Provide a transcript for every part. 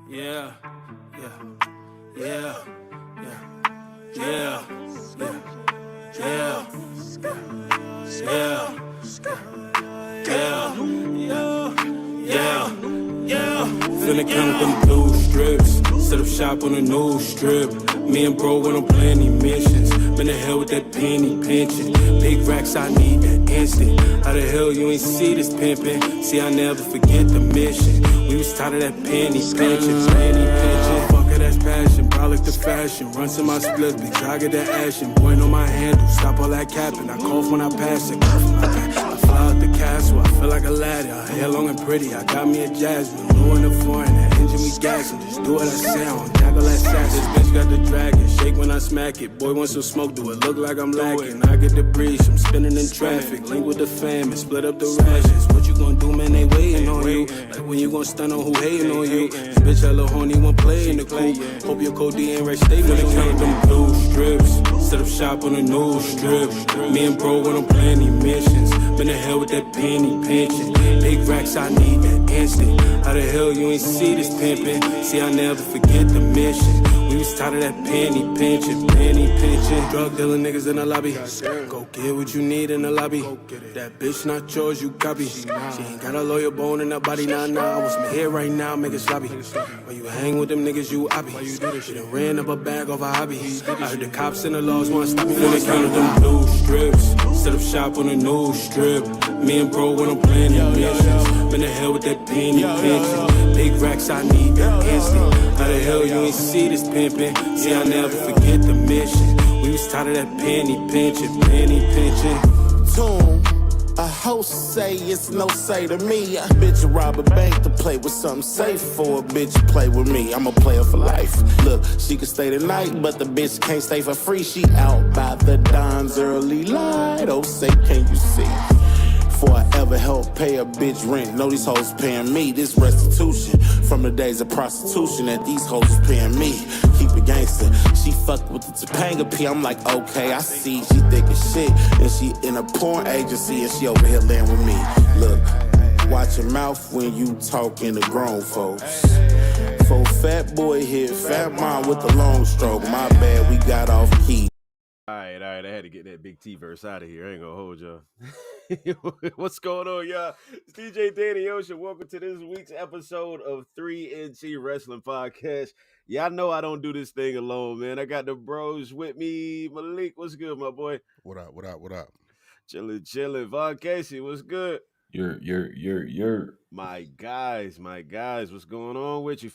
Yeah, yeah, yeah, yeah, yeah, yeah, yeah, yeah, yeah, yeah. Finna count them blue strips, set up shop on the new strip. Me and bro when I'm playing these missions. Been to hell with that penny pinching. Big racks, I need that instant. How the hell you ain't see this pimpin'? See, I never forget the mission. We was tired of that penny pinching, penny pinching. Fuck it, that's passion, product of fashion. Run to my split, bitch, I get that action. Boy, know my handle, stop all that capping. I cough when I pass it, cough when I pass. I fly out the castle, I feel like a ladder. Her hair long and pretty, I got me a jasmine. Blue in the foreign, that engine we gassing. Just do what I say, I don't jaggle that sass. This bitch got the dragon, shake when I smack it. Boy, want some smoke, do it look like I'm lacking. I get the breeze, I'm spinning in traffic. Link with the fam and split up the rashes. What you gonna do, man, they waiting on you. Like when you gonna stun on who hating on you. This bitch hella horny, one play in the coupe. Hope your codeine right stay when it count them blue strips. Set up shop on a new strip. Me and bro when I'm playing these missions. Been to hell with that penny pinching. Big racks, I need that instant. How the hell you ain't see this pimpin'? See, I never forget the mission. We was tired of that penny pinching, penny pinching. Drug dealing niggas in the lobby. Go get what you need in the lobby. That bitch not yours, you copy. She ain't got a lawyer bone in her body, nah. I want some hair right now, make it sloppy. When you hang with them niggas, you oppy. She done ran up a bag off a hobby. I heard the cops and the laws wanna stop me. Finna count them blue strips. Set up shop on a new strip. Me and bro when I'm playing the missions. Been to hell with that penny pinching. Big racks, I need that instant. How the hell you ain't see this pimpin'? See, I never forget the mission. We was tired of that penny pinching, penny pinching. Tune. A host say it's no say to me. A bitch rob a bank to play with something safe for a bitch play with me. I'm a player for life. Look, she can stay the night, but the bitch can't stay for free. She out by the Don's early light. Oh, say, can you see? Before I ever help pay a bitch rent, know these hoes paying me. This restitution from the days of prostitution that these hoes is paying me. Keep it gangster. She fucked with the Topanga P. I'm like, okay, I see. She thick as shit, and she in a porn agency, and she over here laying with me. Look, watch your mouth when you talking to grown folks. For fat boy hit fat mom with the long stroke. My bad, we got off key. All right. I had to get that Big T verse out of here. I ain't gonna hold y'all. What's going on, y'all? It's DJ Danny Ocean. Welcome to this week's episode of 3NT Wrestling Podcast. Y'all know I don't do this thing alone, man. I got the bros with me. Malik, what's good, my boy? What up? Chilling. Von Casey, what's good? You're. My guys, what's going on with you?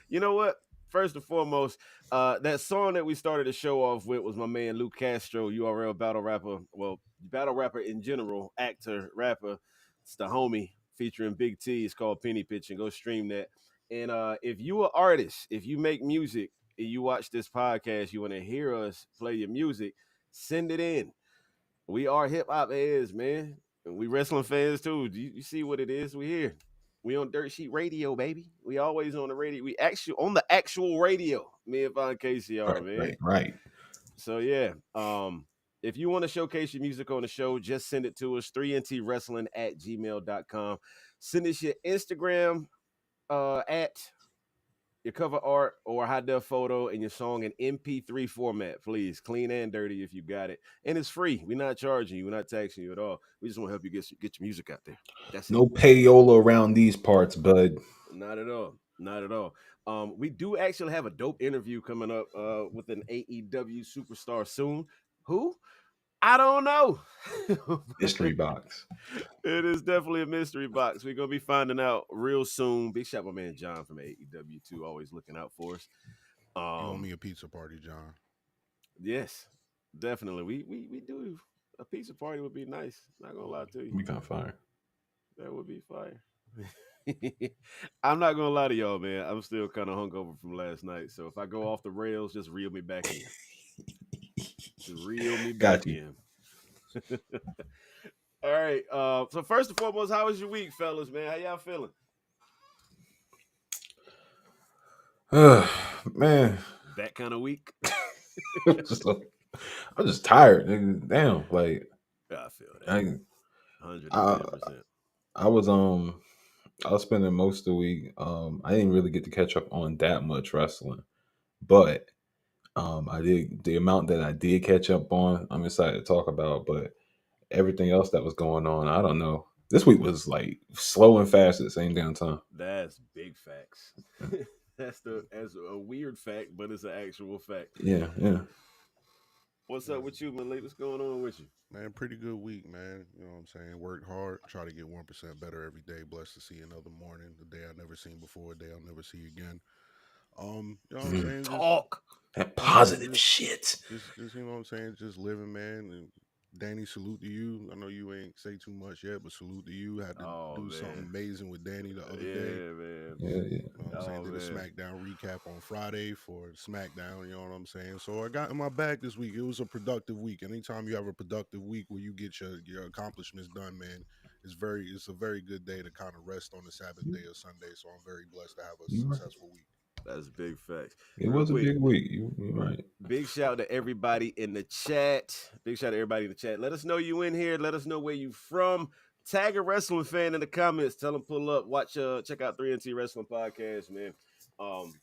You know what? First and foremost, that song that we started the show off with was my man Luke Castro, URL battle rapper. Well, battle rapper in general, actor, rapper. It's the homie featuring Big T. It's called Penny Pitching. Go stream that. And if you are an artist, if you make music and you watch this podcast, you want to hear us play your music, send it in. We are hip hop heads, man. And we wrestling fans too. You see what it is? We here. We on Dirt Sheet Radio, baby. We always on the radio. We actually on the actual radio. Me and Von Casey are, man. Right. So yeah. If you want to showcase your music on the show, just send it to us, 3ntwrestling@gmail.com. Send us your Instagram at your cover art or high def photo and your song in MP3 format, please. Clean and dirty if you got it. And it's free. We're not charging you. We're not taxing you at all. We just want to help you get your music out there. That's no it. payola around these parts, bud. Not at all. We do actually have a dope interview coming up with an AEW superstar soon. Who? I don't know. Mystery box. It is definitely a mystery box. We're going to be finding out real soon. Big shout out my man John from AEW too, always looking out for us. You owe me a pizza party, John. Yes, definitely. We do. A pizza party would be nice. Not going to lie to you. We got fire. That would be fire. I'm not going to lie to y'all, man. I'm still kind of hungover from last night. So if I go off the rails, just reel me back in. In. All right. So first and foremost, how was your week, fellas, man? How y'all feeling? Man. That kind of week? I'm just tired, nigga. Damn. Like, I feel that. 110%. I was I was spending most of the week. I didn't really get to catch up on that much wrestling, but I did the amount that I did catch up on. I'm excited to talk about, but everything else that was going on, I don't know. This week was like slow and fast at the same damn time. That's big facts. That's a weird fact, but it's an actual fact. Yeah, yeah. What's up with you, Malik? What's going on with you? Man, pretty good week, man. You know what I'm saying? Worked hard, try to get 1% better every day. Blessed to see another morning, the day I've never seen before, a day I'll never see again. You know what I'm saying? Talk. That positive shit. Just you know what I'm saying? Just living, man. And Danny, salute to you. I know you ain't say too much yet, but salute to you. Had to do something amazing with Danny the other day. Man. Yeah, yeah. You know what I'm saying? Did a SmackDown recap on Friday for SmackDown, you know what I'm saying? So I got in my bag this week. It was a productive week. Anytime you have a productive week where you get your accomplishments done, man, it's a very good day to kind of rest on the Sabbath day or Sunday. So I'm very blessed to have a successful week. That's big facts. It was a big week. You're right. Big shout to everybody in the chat. Big shout to everybody in the chat. Let us know you in here. Let us know where you from. Tag a wrestling fan in the comments. Tell them pull up. Watch. Check out 3NT Wrestling Podcast, man.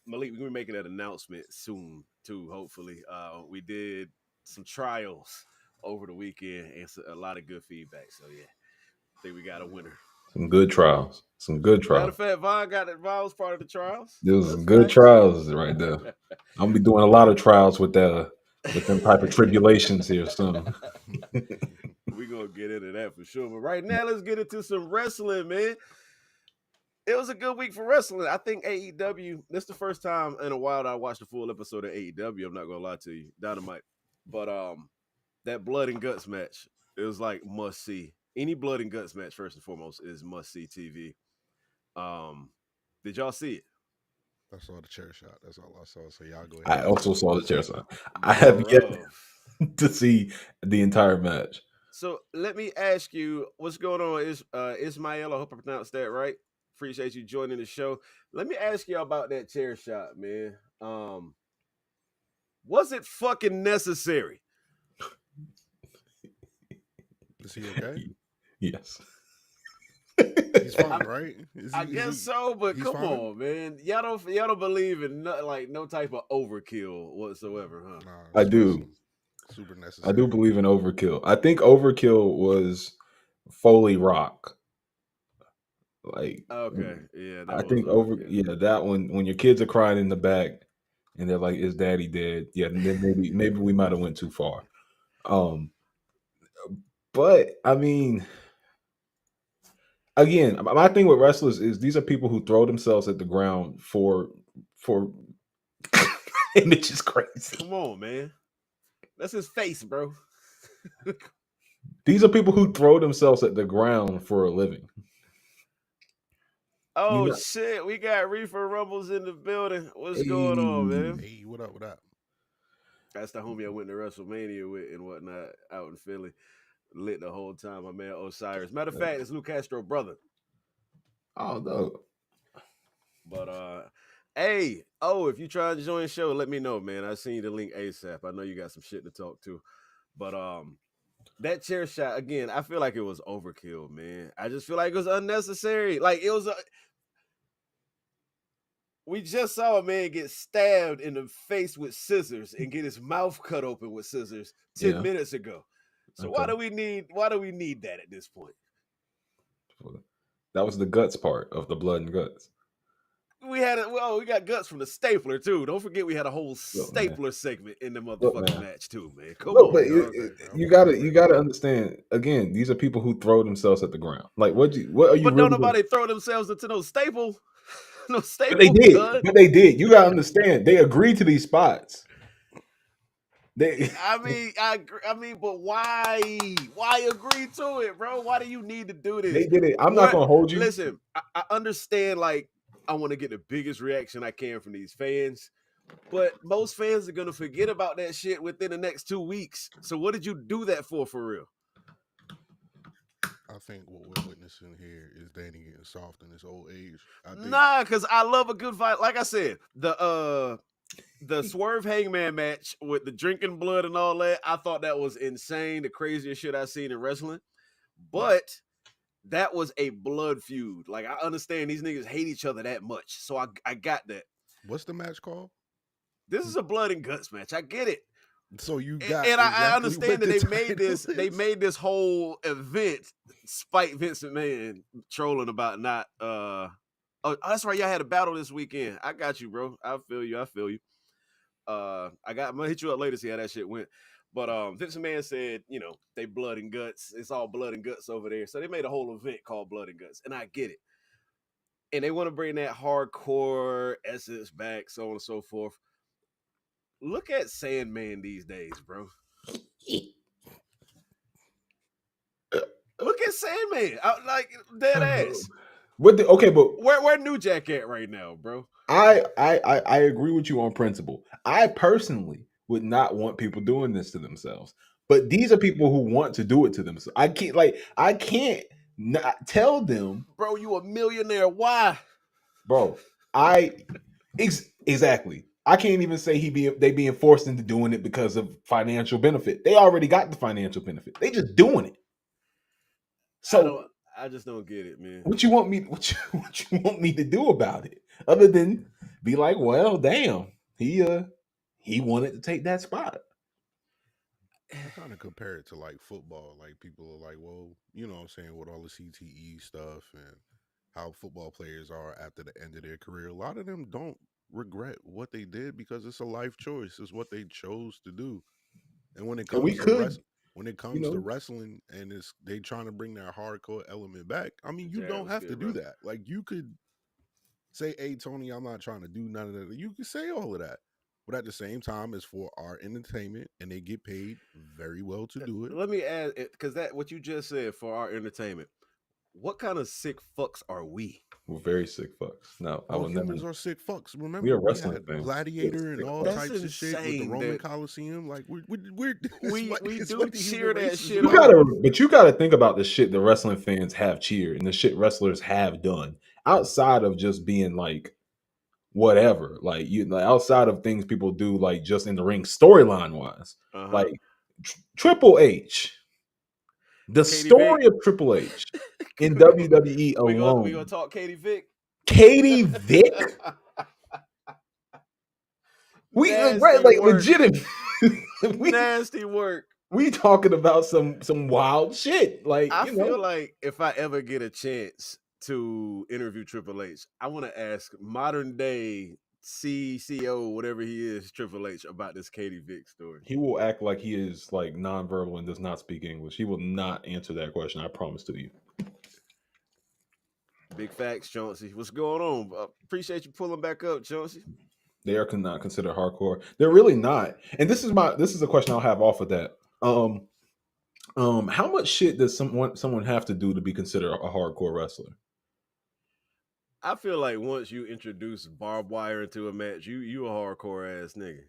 Malik, we're gonna be making that announcement soon too. Hopefully, we did some trials over the weekend and a lot of good feedback. So yeah, I think we got a winner. Some good trials. Matter of fact, Vaughn was part of the trials. There was some good trials right there. I'm gonna be doing a lot of trials with them type of tribulations here soon. We're gonna get into that for sure. But right now, let's get into some wrestling, man. It was a good week for wrestling. I think AEW, this is the first time in a while that I watched a full episode of AEW. I'm not gonna lie to you, Dynamite. But that blood and guts match, it was like must see. Any blood and guts match, first and foremost, is must see TV. Did y'all see it? I saw the chair shot. That's all I saw. So y'all go I ahead. also saw the chair shot. I have yet to see the entire match. So let me ask you, what's going on? Is Ismail? I hope I pronounced that right. Appreciate you joining the show. Let me ask you about that chair shot, man. Was it fucking necessary? Is he okay? Yes. He's fine, right? I guess so, but come on, man. Y'all don't believe in no type of overkill whatsoever, huh? Nah, I do. Super necessary. I do believe in overkill. I think overkill was Foley Rock. Like, okay, yeah. I think that one when your kids are crying in the back and they're like, "Is Daddy dead?" Yeah, then maybe we might have went too far. But I mean, again, my thing with wrestlers is these are people who throw themselves at the ground for image is crazy. Come on, man. That's his face, bro. These are people who throw themselves at the ground for a living. Oh shit, we got Reefer Rumbles in the building. What's going on, man? Hey, what up? That's the homie I went to WrestleMania with and whatnot out in Philly. Lit the whole time, my man Osiris. Matter of fact, it's Lou Castro's brother. Oh no. But if you try to join the show, let me know, man. I seen the link ASAP. I know you got some shit to talk to. But that chair shot, again, I feel like it was overkill, man. I just feel like it was unnecessary. Like it was we just saw a man get stabbed in the face with scissors and get his mouth cut open with scissors 10 minutes ago. So why do we need that at this point? That was the guts part of the blood and guts. We got guts from the stapler too. Don't forget we had a whole stapler segment in the motherfucking match too, man. Come on, but you gotta understand. Again, these are people who throw themselves at the ground. Like what are you? But don't nobody throw themselves into no staple. No staple. But they did. You gotta understand. They agreed to these spots. I mean, but why? Why agree to it, bro? Why do you need to do this? They did it. I'm not gonna hold you. Listen, I understand. Like, I want to get the biggest reaction I can from these fans, but most fans are gonna forget about that shit within the next 2 weeks. So, what did you do that for real? I think what we're witnessing here is Danny getting soft in his old age. Because I love a good fight. Like I said, the Swerve Hangman match with the drinking blood and all that, I thought that was insane. The craziest shit I've seen in wrestling. But that was a blood feud. Like, I understand these niggas hate each other that much, so I got that. What's the match called? This is a blood and guts match. I get it. So you got And exactly I understand that what the they title made this whole event spite Vince McMahon trolling about not oh, that's right, y'all had a battle this weekend. I got you, bro. I feel you. I'm gonna hit you up later, see how that shit went. But Vince McMahon said, you know, they blood and guts. It's all blood and guts over there. So they made a whole event called Blood and Guts. And I get it. And they want to bring that hardcore essence back, so on and so forth. Look at Sandman these days, bro. Look at Sandman. Like, dead ass. Okay, but Where New Jack at right now, bro? I agree with you on principle. I personally would not want people doing this to themselves. But these are people who want to do it to themselves. I can't not tell them, bro, you a millionaire. Why? Bro, exactly. I can't even say they being forced into doing it because of financial benefit. They already got the financial benefit. They just doing it. So I just don't get it, man. What you want me to do about it? Other than be like, well, damn, he wanted to take that spot. I kind of compare it to like football. Like people are like, well, you know what I'm saying, with all the CTE stuff and how football players are after the end of their career. A lot of them don't regret what they did because it's a life choice. It's what they chose to do. And when it comes to wrestling and they trying to bring that hardcore element back, I mean, you don't have to do that. Like, you could say, hey, Tony, I'm not trying to do none of that. You can say all of that. But at the same time, it's for our entertainment, and they get paid very well to do it. Let me add, because that what you just said, for our entertainment. What kind of sick fucks are we? We're very sick fucks. No, all humans are sick fucks. Remember, we are wrestling fans. Gladiator and all types of shit with the Roman Coliseum. Like we do cheer that shit. You gotta think about the shit the wrestling fans have cheered and the shit wrestlers have done outside of just being like whatever, like outside of things people do, like just in the ring storyline wise, like Triple H. The story of Triple H in WWE alone. We gonna talk Katie Vick. Katie Vick. Legitimate. Nasty work. We talking about some wild shit. Like, I feel like if I ever get a chance to interview Triple H, I want to ask modern day CCO, whatever he is, Triple H, about this Katie Vick story. He will act like he is like nonverbal and does not speak English. He will not answer that question. I promise to you. Big facts, Chauncey. What's going on? Appreciate you pulling back up, Chauncey. They are not considered hardcore. They're really not. And this is a question I'll have off of that. How much shit does someone have to do to be considered a hardcore wrestler? I feel like once you introduce barbed wire into a match, you a hardcore ass nigga.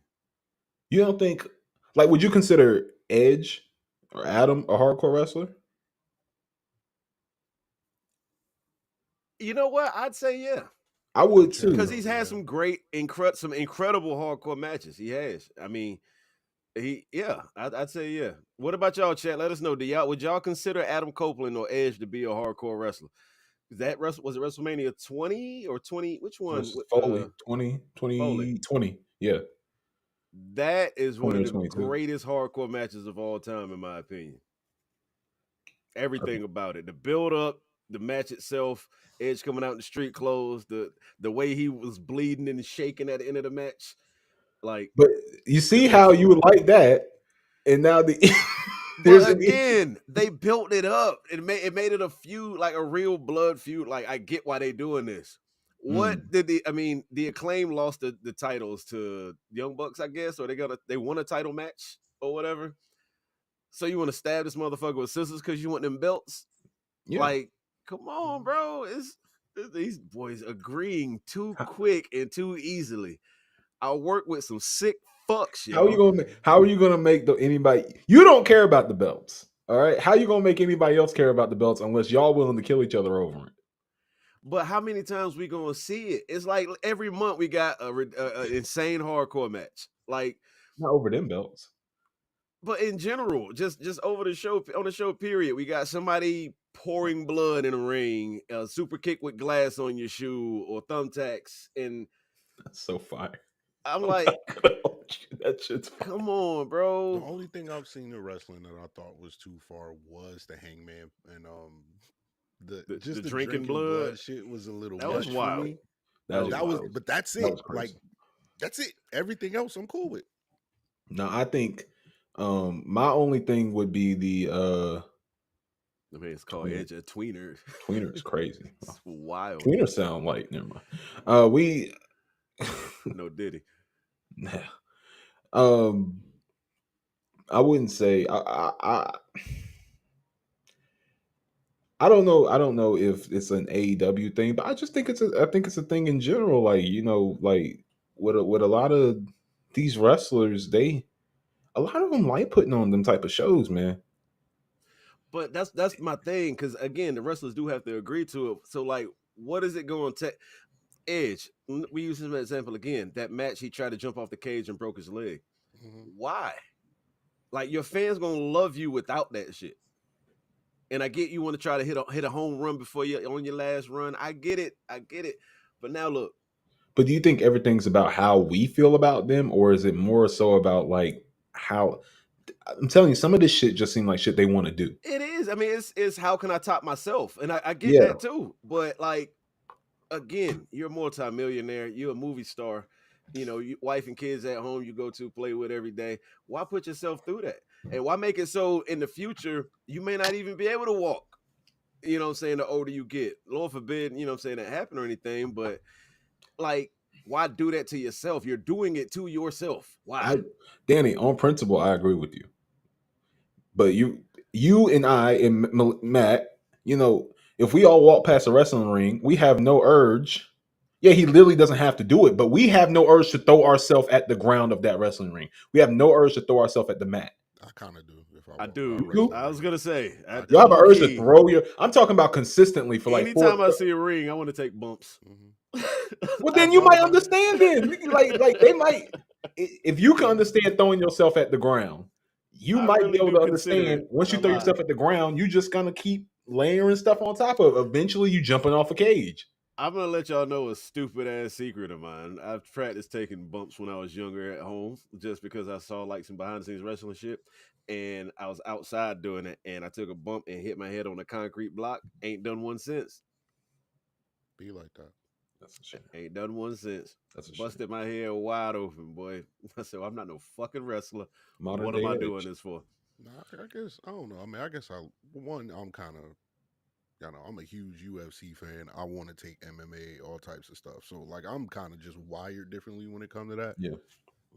You don't think, like, would you consider Edge or Adam a hardcore wrestler? You know what? I'd say yeah. I would too, because he's had some incredible hardcore matches. He has. I mean, I'd say yeah. What about y'all, chat? Let us know. Would y'all consider Adam Copeland or Edge to be a hardcore wrestler? Was it WrestleMania 20 or 20? Which one? Foley, 20. Yeah. That is one of the greatest hardcore matches of all time, in my opinion. Everything about it. The build-up, the match itself, Edge coming out in the street clothes, the way he was bleeding and shaking at the end of the match. Like, but you see how you would like that, and now but again, they built it up. It made it a feud, like a real blood feud. Like, I get why they doing this. What did the Acclaim lost the titles to Young Bucks, I guess, or they won a title match or whatever. So you want to stab this motherfucker with scissors because you want them belts? Yeah. Like, come on, bro. These boys agreeing too quick and too easily. I'll work with some sick fucks, yo. How are you gonna make anybody? You don't care about the belts, all right? How you gonna make anybody else care about the belts unless y'all willing to kill each other over it? But how many times we gonna see it? It's like every month we got a insane hardcore match. Like, not over them belts, but in general, just over the show, on the show period, we got somebody pouring blood in a ring, a super kick with glass on your shoe or thumbtacks, and That's so fire. I'm like, That shit's fire. come on, The bro. only thing I've seen in wrestling that I thought was too far was the Hangman, and the The just the drinking drinking blood, blood shit was a little that was much for wild. me. That was That was, wild. but that's That it. was Like crazy. that's it. Everything else, I'm cool with. Now I think my only thing would be the I mean, it's called Edge of Tweener. tweener is crazy. It's wild. Tweener sound like never mind. We No Diddy. nah. I wouldn't say I don't know. I don't know if it's an AEW thing, but I just think I think it's a thing in general. Like, you know, like with a lot of these wrestlers, a lot of them like putting on them type of shows, man. But that's my thing, because again, the wrestlers do have to agree to it. So like, what is it going to take? Edge, we use him as an example again. That match, he tried to jump off the cage and broke his leg. Mhm. Why? Like, your fans gonna love you without that shit. And I get you want to try to hit a home run before you on your last run. I get it. But now look, But do you think everything's about how we feel about them, or is it more so about like how? I'm telling you, some of this shit just seemed like shit they want to do. it is. I mean, it's how can I top myself? And I get Yeah. that too. But like, again, you're a multi-millionaire, you're a movie star, you know, you wife and kids at home you go to play with every day. Why put yourself through that? And why make it so in the future you may not even be able to walk? You know what I'm saying? The older you get. Lord forbid, you know what I'm saying, that happen or anything, but like, why do that to yourself? You're doing it to yourself. Why? Danny, on principle, I agree with you. But you and I and Matt, you know, if we all walk past a wrestling ring, we have no urge. Yeah, he literally doesn't have to do it, but we have no urge to throw ourselves at the ground of that wrestling ring. We have no urge to throw ourselves at the mat. I kind of do. If I I walk by a do. do? I was wrestling gonna say, ring. You have an low urge to key, throw your. I'm talking about consistently for like anytime 4. I see a ring, I want to take bumps. Well, I then you thought might about it. understand. Then, like they might. If you can understand throwing yourself at the ground, you I might be really able do to consider understand. it Once a you throw lot. yourself at the ground, you just gonna keep layering stuff on top of. Eventually, you jumping off a cage. I'm gonna let y'all know a stupid ass secret of mine. I've practiced taking bumps when I was younger at home, just because I saw like some behind the scenes wrestling shit, and I was outside doing it, and I took a bump and hit my head on a concrete block. Ain't done one since. Be like that. That's a shame. Ain't done one since. That's a shame. Busted my head wide open, boy. I said, well, I'm not no fucking wrestler. Modern What day am I age. doing this for? Nah, I guess I don't know. I mean, I guess I'm kind of, you know, I'm a huge UFC fan. I want to take MMA, all types of stuff. So like, I'm kind of just wired differently when it comes to that. Yeah.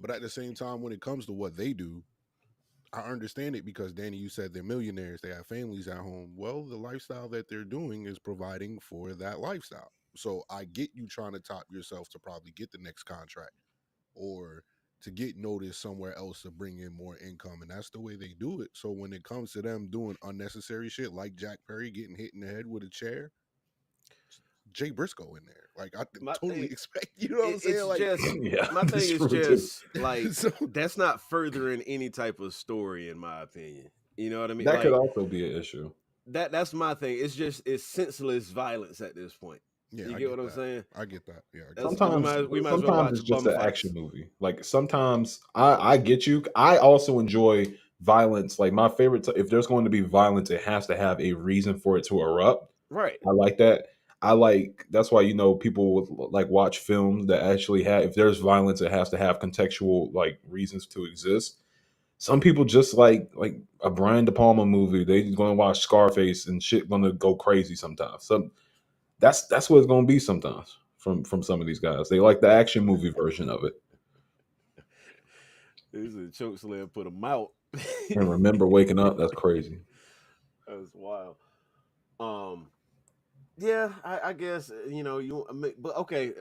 But at the same time, when it comes to what they do, I understand it because Danny, you said they're millionaires. They have families at home. Well, the lifestyle that they're doing is providing for that lifestyle. So I get you trying to top yourself to probably get the next contract or to get noticed somewhere else to bring in more income. And that's the way they do it. So when it comes to them doing unnecessary shit like Jack Perry getting hit in the head with a chair, Jay Briscoe in there. Like I My totally thing, expect, you know what I'm saying? it's Like just Yeah. my thing is True, too. just like so, that's not furthering any type of story, in my opinion. You know what I mean? That could Like also be an issue. that's my thing. It's senseless violence at this point. yeah, You I get what get I'm that. saying? I get that. Yeah, I get That's, that. we might as well Sometimes watch it's just bum an fights. action movie. Like sometimes I get you. I also enjoy violence. Like my favorite. If there's going to be violence, it has to have a reason for it to erupt. Right. I like that. I like that's why people would like watch films that actually have. If there's violence, it has to have contextual like reasons to exist. Some people just like a Brian De Palma movie. They going to watch Scarface and shit going to go crazy sometimes. So that's what it's going to be sometimes from some of these guys. They like the action movie version of it. This is a choke slam, put them out. And remember waking up. That's crazy. That's wild. Yeah, I guess you know but okay.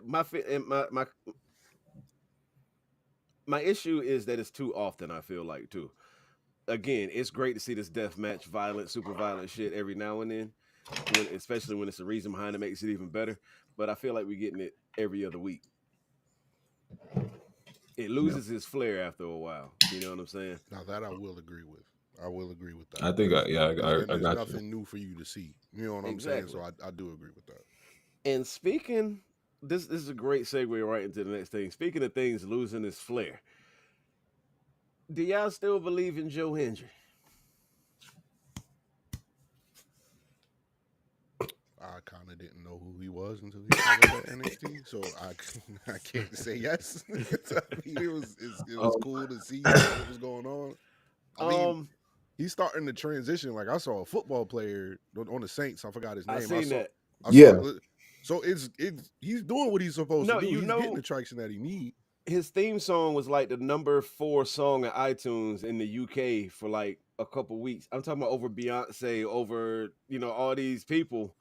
My issue is that it's too often. I feel like too. Again, it's great to see this death match, violent, super violent shit every now and then, especially when it's a reason behind it makes it even better. But I feel like we're getting it every other week. It loses its flair after a while. You know what I'm saying? Now that I will agree with. I will agree with that. I think, There's I got you. nothing new for you to see. You know what I'm saying? So Exactly. I do agree with that. And speaking, this is a great segue right into the next thing. Speaking of things losing its flair, do y'all still believe in Joe Hendry? I kind of didn't know who he was until he showed up at NXT, so I can't say yes. I mean, it was Um, cool to see what was going on. I mean, Um, he's starting to transition. Like I saw a football player on the Saints. I forgot his I name. seen that. I saw. yeah, So it's he's doing what he's supposed to No, do. you He's getting know, the traction that he need. his theme song was like the number 4 song in iTunes in the UK for like a couple weeks. I'm talking about over Beyonce, over all these people.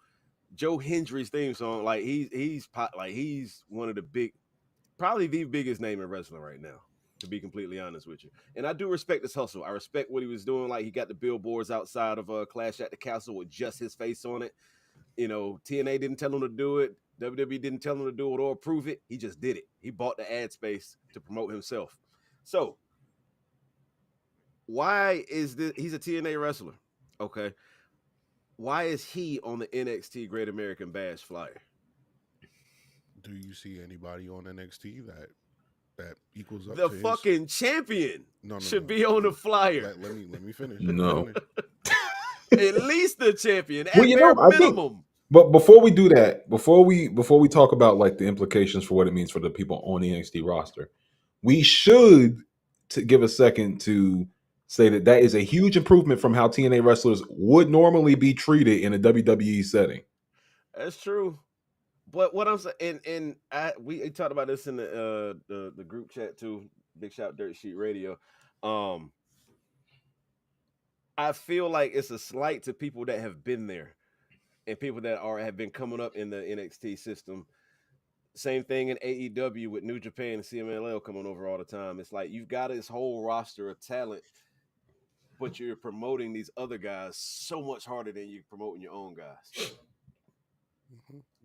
Joe Hendry's theme song, like he's one of the probably the biggest name in wrestling right now. To be completely honest with you, and I do respect his hustle. I respect what he was doing. Like he got the billboards outside of Clash at the Castle with just his face on it. TNA didn't tell him to do it. WWE didn't tell him to do it or approve it. He just did it. He bought the ad space to promote himself. So why is this? He's a TNA wrestler. Okay. Why is he on the NXT Great American Bash flyer? Do you see anybody on NXT that equals up The to his? fucking champion No, no, should no. be on the flyer. Let me finish. no. At least the champion, Well, at bare I think, minimum. but before we do that, before we talk about like the implications for what it means for the people on the NXT roster, we should give a second to say that that is a huge improvement from how TNA wrestlers would normally be treated in a WWE setting. That's true. But what I'm saying, we talked about this in the group chat too. Big Shot Dirt Sheet Radio. Um, I feel like it's a slight to people that have been there and people that have been coming up in the NXT system. Same thing in AEW with New Japan and CMLL coming over all the time. It's like you've got this whole roster of talent, but you're promoting these other guys so much harder than you're promoting your own guys.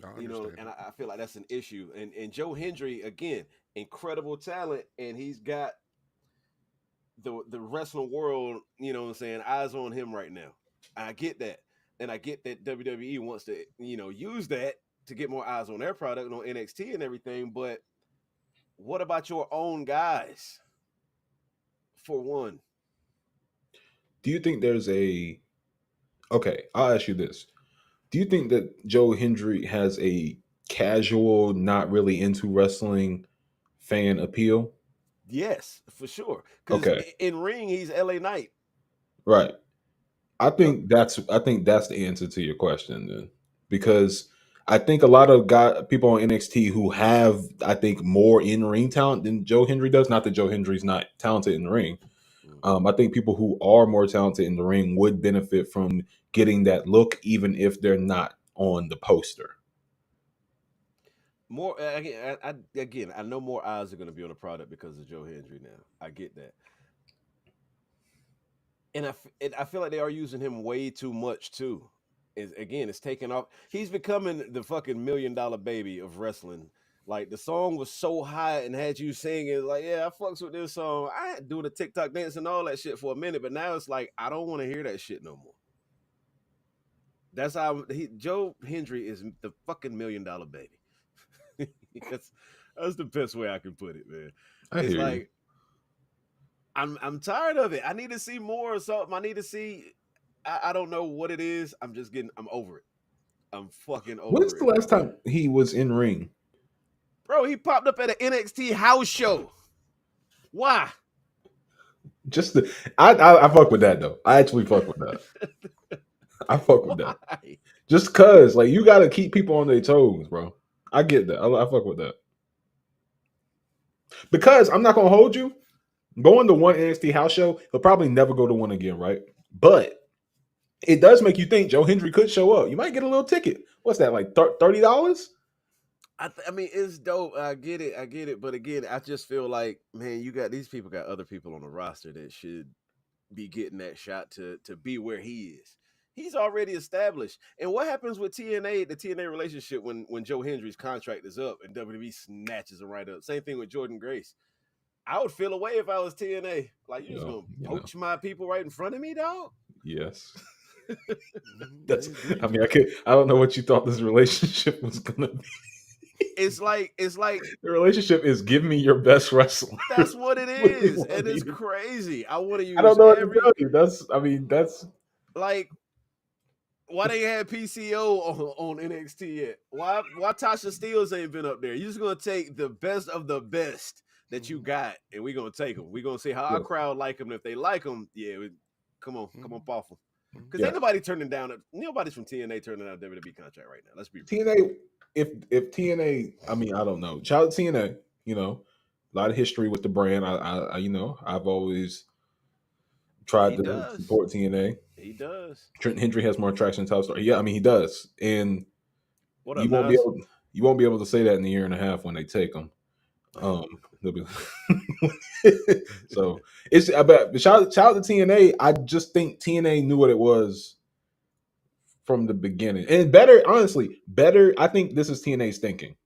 I understand. And I feel like that's an issue. And Joe Hendry, again, incredible talent, and he's got the wrestling world, what I'm saying, eyes on him right now. I get that. And I get that WWE wants to, use that to get more eyes on their product on NXT and everything. But what about your own guys? For one. Do you think there's okay, I'll ask you this. Do you think that Joe Hendry has a casual, not really into wrestling fan appeal? Yes, for sure. Because Okay, in ring, he's LA Knight. right. I think that's the answer to your question then, because I think a lot of people on NXT who have, I think, more in ring talent than Joe Hendry does. Not that Joe Hendry's not talented in the ring. I think people who are more talented in the ring would benefit from getting that look, even if they're not on the poster. More again, I know more eyes are going to be on the product because of Joe Hendry now. I get that. And I feel like they are using him way too much too. It's taking off. He's becoming the fucking $1 million baby of wrestling. Like the song was so hot and had you singing like, yeah, I fucks with this song. I had doing the TikTok dance and all that shit for a minute, but now it's like I don't want to hear that shit no more. That's how Joe Hendry is the fucking $1 million baby. that's the best way I can put it, man. I It's hear like you. I'm tired of it. I need to see more or something. I need to see. I don't know what it is. I'm over it. I'm fucking When's over the it, last man. time he was in ring? Bro, he popped up at an NXT house show. Why? Just I fuck with that though. I actually fuck with that. I fuck with Why? that. Just cause like you got to keep people on their toes, bro. I get that. I fuck with that. Because I'm not gonna hold you. Going to one NXT house show, he'll probably never go to one again, right? But it does make you think Joe Hendry could show up. You might get a little ticket. What's that, like $30? I mean, it's dope. I get it. But again, I just feel like, man, these people got other people on the roster that should be getting that shot to be where he is. He's already established. And what happens with TNA, the TNA relationship when Joe Hendry's contract is up and WWE snatches him right up? Same thing with Jordan Grace. I would feel away if I was TNA. Like, you just Well, gonna poach my people right in front of me, dog? yes. I That's. agree. I mean, I don't know what you thought this relationship was gonna be. It's like The relationship is give me your best wrestler. that's what it What do you is, want and me it's to- crazy. I want to I don't use know what to every tell you. That's like. Why they had PCO on NXT yet? Why Tasha Steelz ain't been up there? You're just gonna take the best of the best that you got, and we're gonna take them. We're gonna see how our Yes. crowd like them. If they like them, come on, pop them. Because ain't Yes. nobody turning down. Nobody's from TNA turning down a WWE contract right now. Let's be real. TNA. If TNA, I mean, I don't know. Shout out to TNA. You know, a lot of history with the brand. I've always tried He to does. support TNA. He does. Trent Hendry has more attraction to Star. Yeah, I mean he does, and What up, you won't be Nas? able to say that in a year and a half when they take them. They'll be so it's about shout out to TNA. I just think TNA knew what it was from the beginning, and better, honestly, better. I think this is TNA's thinking.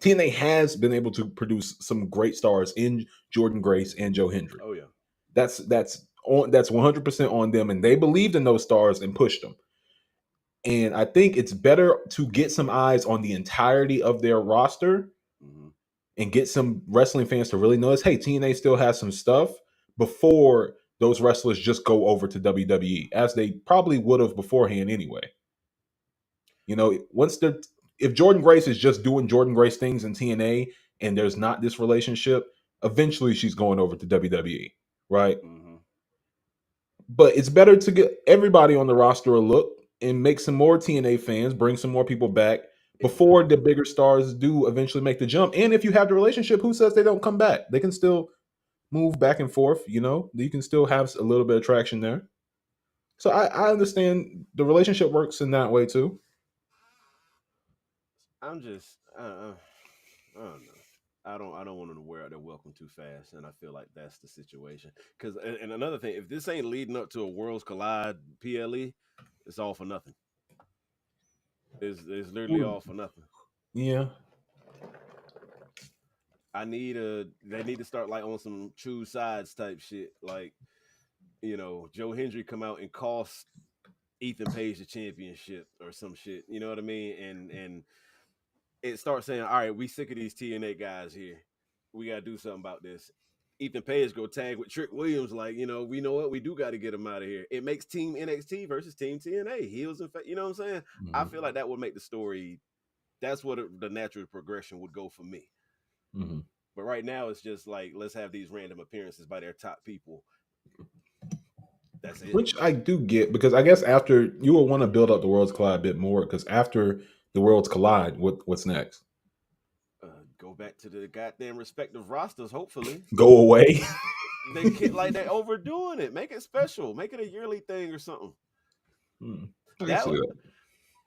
TNA has been able to produce some great stars in Jordan Grace and Joe Hendry. Oh yeah. That's 100% on them, and they believed in those stars and pushed them. And I think it's better to get some eyes on the entirety of their roster Mm-hmm. and get some wrestling fans to really notice, hey, TNA still has some stuff before those wrestlers just go over to WWE, as they probably would have beforehand anyway. You know, if Jordan Grace is just doing Jordan Grace things in TNA and there's not this relationship, eventually she's going over to WWE, right? Mm-hmm. But it's better to get everybody on the roster a look and make some more TNA fans, bring some more people back before the bigger stars do eventually make the jump. And if you have the relationship, who says they don't come back? They can still move back and forth, you know? You can still have a little bit of traction there. So I understand the relationship works in that way too. I'm just, I don't know. I don't want them to wear out their welcome too fast, and I feel like that's the situation. Because and another thing, if this ain't leading up to a Worlds Collide PLE, it's all for nothing. It's literally all for nothing. Yeah. They need to start like on some true sides type shit. Like, you know, Joe Hendry come out and cost Ethan Page the championship or some shit. You know what I mean? And it starts saying, all right, we sick of these TNA guys here. We got to do something about this. Ethan Page go tag with Trick Williams, like, you know, we know what, we do got to get him out of here. It makes Team NXT versus Team TNA. Heels and you know what I'm saying? Mm-hmm. I feel like that would make the story, that's what the natural progression would go for me. Mm-hmm. But right now, it's just like, let's have these random appearances by their top people. That's it. Which I do get, because I guess after you will want to build up the Worlds Collide a bit more, because after the Worlds Collide, what's next? Go back to the goddamn respective rosters, hopefully. Go away? They're overdoing it. Make it special. Make it a yearly thing or something.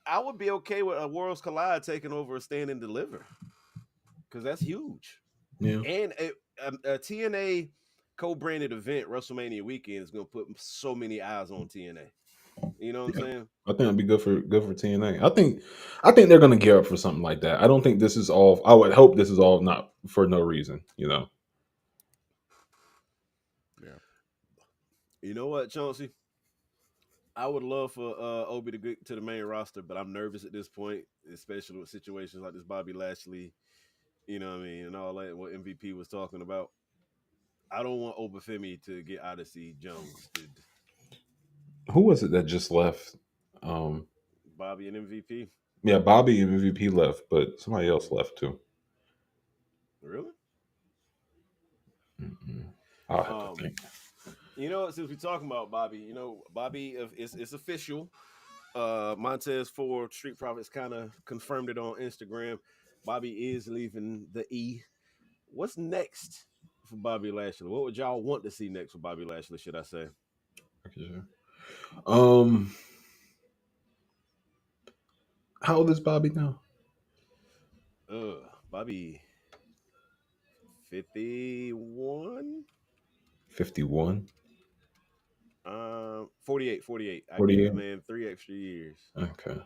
I would be okay with a Worlds Collide taking over a Stand and Deliver, because that's huge. Yeah. And a TNA co-branded event, WrestleMania weekend, is going to put so many eyes on TNA. You know what I'm saying? I think it'd be good for TNA. I think they're going to gear up for something like that. I don't think this is all. I would hope this is all not for no reason. You know. Yeah. You know what, Chauncey? I would love for Obi to get to the main roster, but I'm nervous at this point, especially with situations like this Bobby Lashley, you know what I mean, and all that, what MVP was talking about. I don't want Obafemi to get Odyssey Jones. Who was it that just left? Bobby and MVP? Yeah, Bobby and MVP left, but somebody else left too. Really? Mm-mm. I'll have to think. You know, since we're talking about Bobby, you know, Bobby, it's official. Montez Ford, Street Profits, kind of confirmed it on Instagram. Bobby is leaving the E. What's next for Bobby Lashley? What would y'all want to see next for Bobby Lashley, should I say? How old is Bobby now? Bobby 51? 51? 48. I give the man 3 extra years. Okay.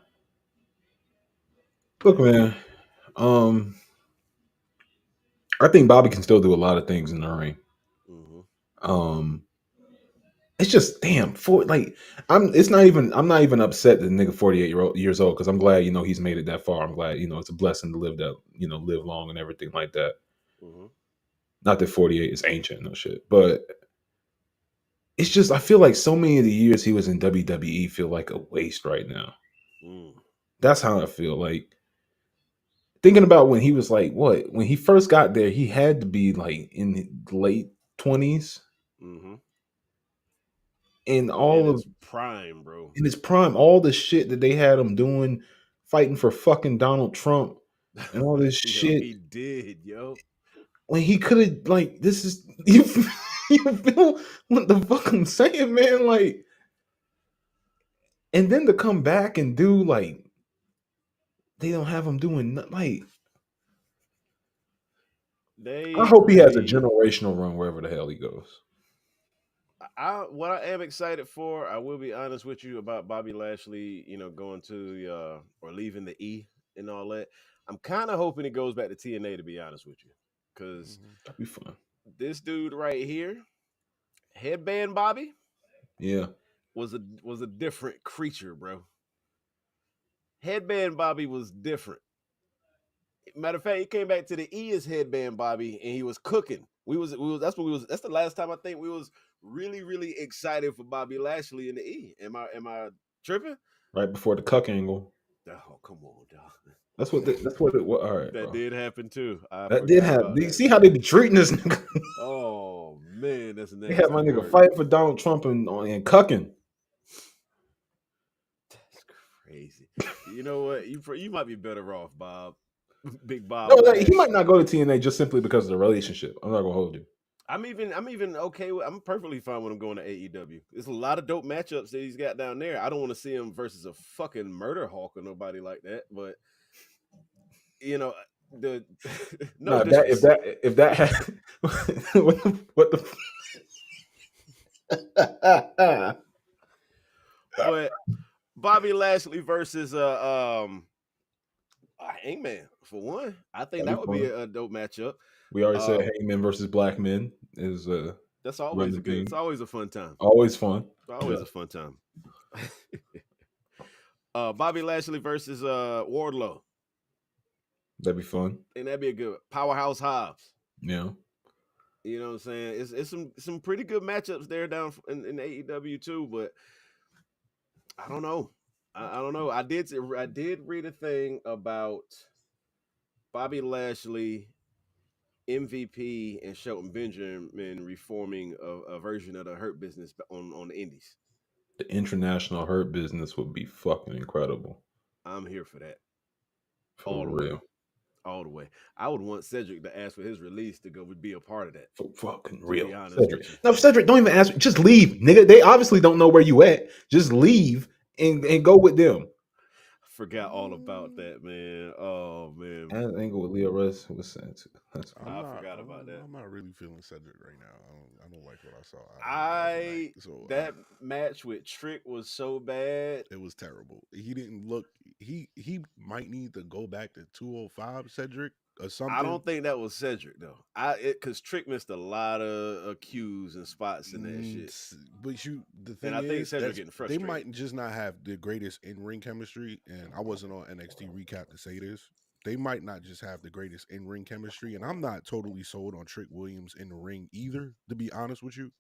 Look, man. I think Bobby can still do a lot of things in the ring. Mm-hmm. It's just damn for like I'm not even upset that the nigga 48 years old because I'm glad he's made it that far. I'm glad it's a blessing to live long and everything like that. Mm-hmm. Not that 48 is ancient, no shit, but it's just I feel like so many of the years he was in WWE feel like a waste right now. Mm. That's how I feel. Like thinking about when he was like when he first got there, he had to be like in the late 20s, Mm-hmm. and In all of his prime, bro. in his prime, all the shit that they had him doing, fighting for fucking Donald Trump and all this Yo, shit he did, yo. when he could have like this is you you feel what the fuck I'm saying, man? Like, and then to come back and do like they don't have him doing like. I They hope he has a really generational run wherever the hell he goes. what I am excited for, I will be honest with you about Bobby Lashley, going to or leaving the E and all that. I'm kind of hoping it goes back to TNA, to be honest with you. Because That'd be fun. this dude right here, Headband Bobby, Yeah. was a different creature, bro. Headband Bobby was different. Matter of fact, he came back to the E as Headband Bobby, and he was cooking. That's the last time I think we was really, really excited for Bobby Lashley in the E. Am I tripping? Right before the cuck angle. Oh, come on, dog. That's what it was. All right, That bro. did happen too. I That did forgot happen. about Do you that, see how man. they be treating this nigga? Oh man, that's They had nasty my nigga work. fighting for Donald Trump and cucking. That's crazy. You know what? You might be better off, Bob. Big No, Bob like, he Lash. might not go to TNA just simply because of the relationship. I'm not gonna hold you. I'm even okay with. I'm perfectly fine with him going to AEW. There's a lot of dope matchups that he's got down there. I don't want to see him versus a fucking murder hawk or nobody like that. But the no Nah, disrespect. if that had, what the But Bobby Lashley versus Hangman for one. I think that'd that be would be fun. a dope matchup. We already said Uh, Hangman versus Black Men is that's run always the a good. thing. It's always a fun time. Always fun. Always Yeah, a fun time. Bobby Lashley versus Wardlow. that'd be fun. And that'd be a good Powerhouse Hobbs. Yeah. You know what I'm saying? It's some pretty good matchups there down in AEW too, but I don't know. I don't know. I did read a thing about Bobby Lashley, MVP, and Shelton Benjamin reforming a version of the Hurt Business on the Indies. The international hurt business would be fucking incredible. I'm here for that For all the way. real. All the way. I would want Cedric to ask for his release to go be a part of that. For fucking To real. be honest Cedric. with you. No, Cedric, don't even ask. Just leave, nigga. They obviously don't know where you at. Just leave and go with them. Forgot all about that, man. Oh man. And angle with Leo Russ was saying too. That's fine. I forgot about that. I'm not really feeling Cedric right now. I don't like what I saw. So That match with Trick was so bad. it was terrible. He didn't look. He might need to go back to 205 Cedric or something. I don't think that was Cedric though. Because Trick missed a lot of cues and spots in that shit. But the thing And I think is, Cedric getting they frustrated. might just not have the greatest in-ring chemistry. And I wasn't on NXT recap to say this. They might not just have the greatest in-ring chemistry. And I'm not totally sold on Trick Williams in the ring either, to be honest with you.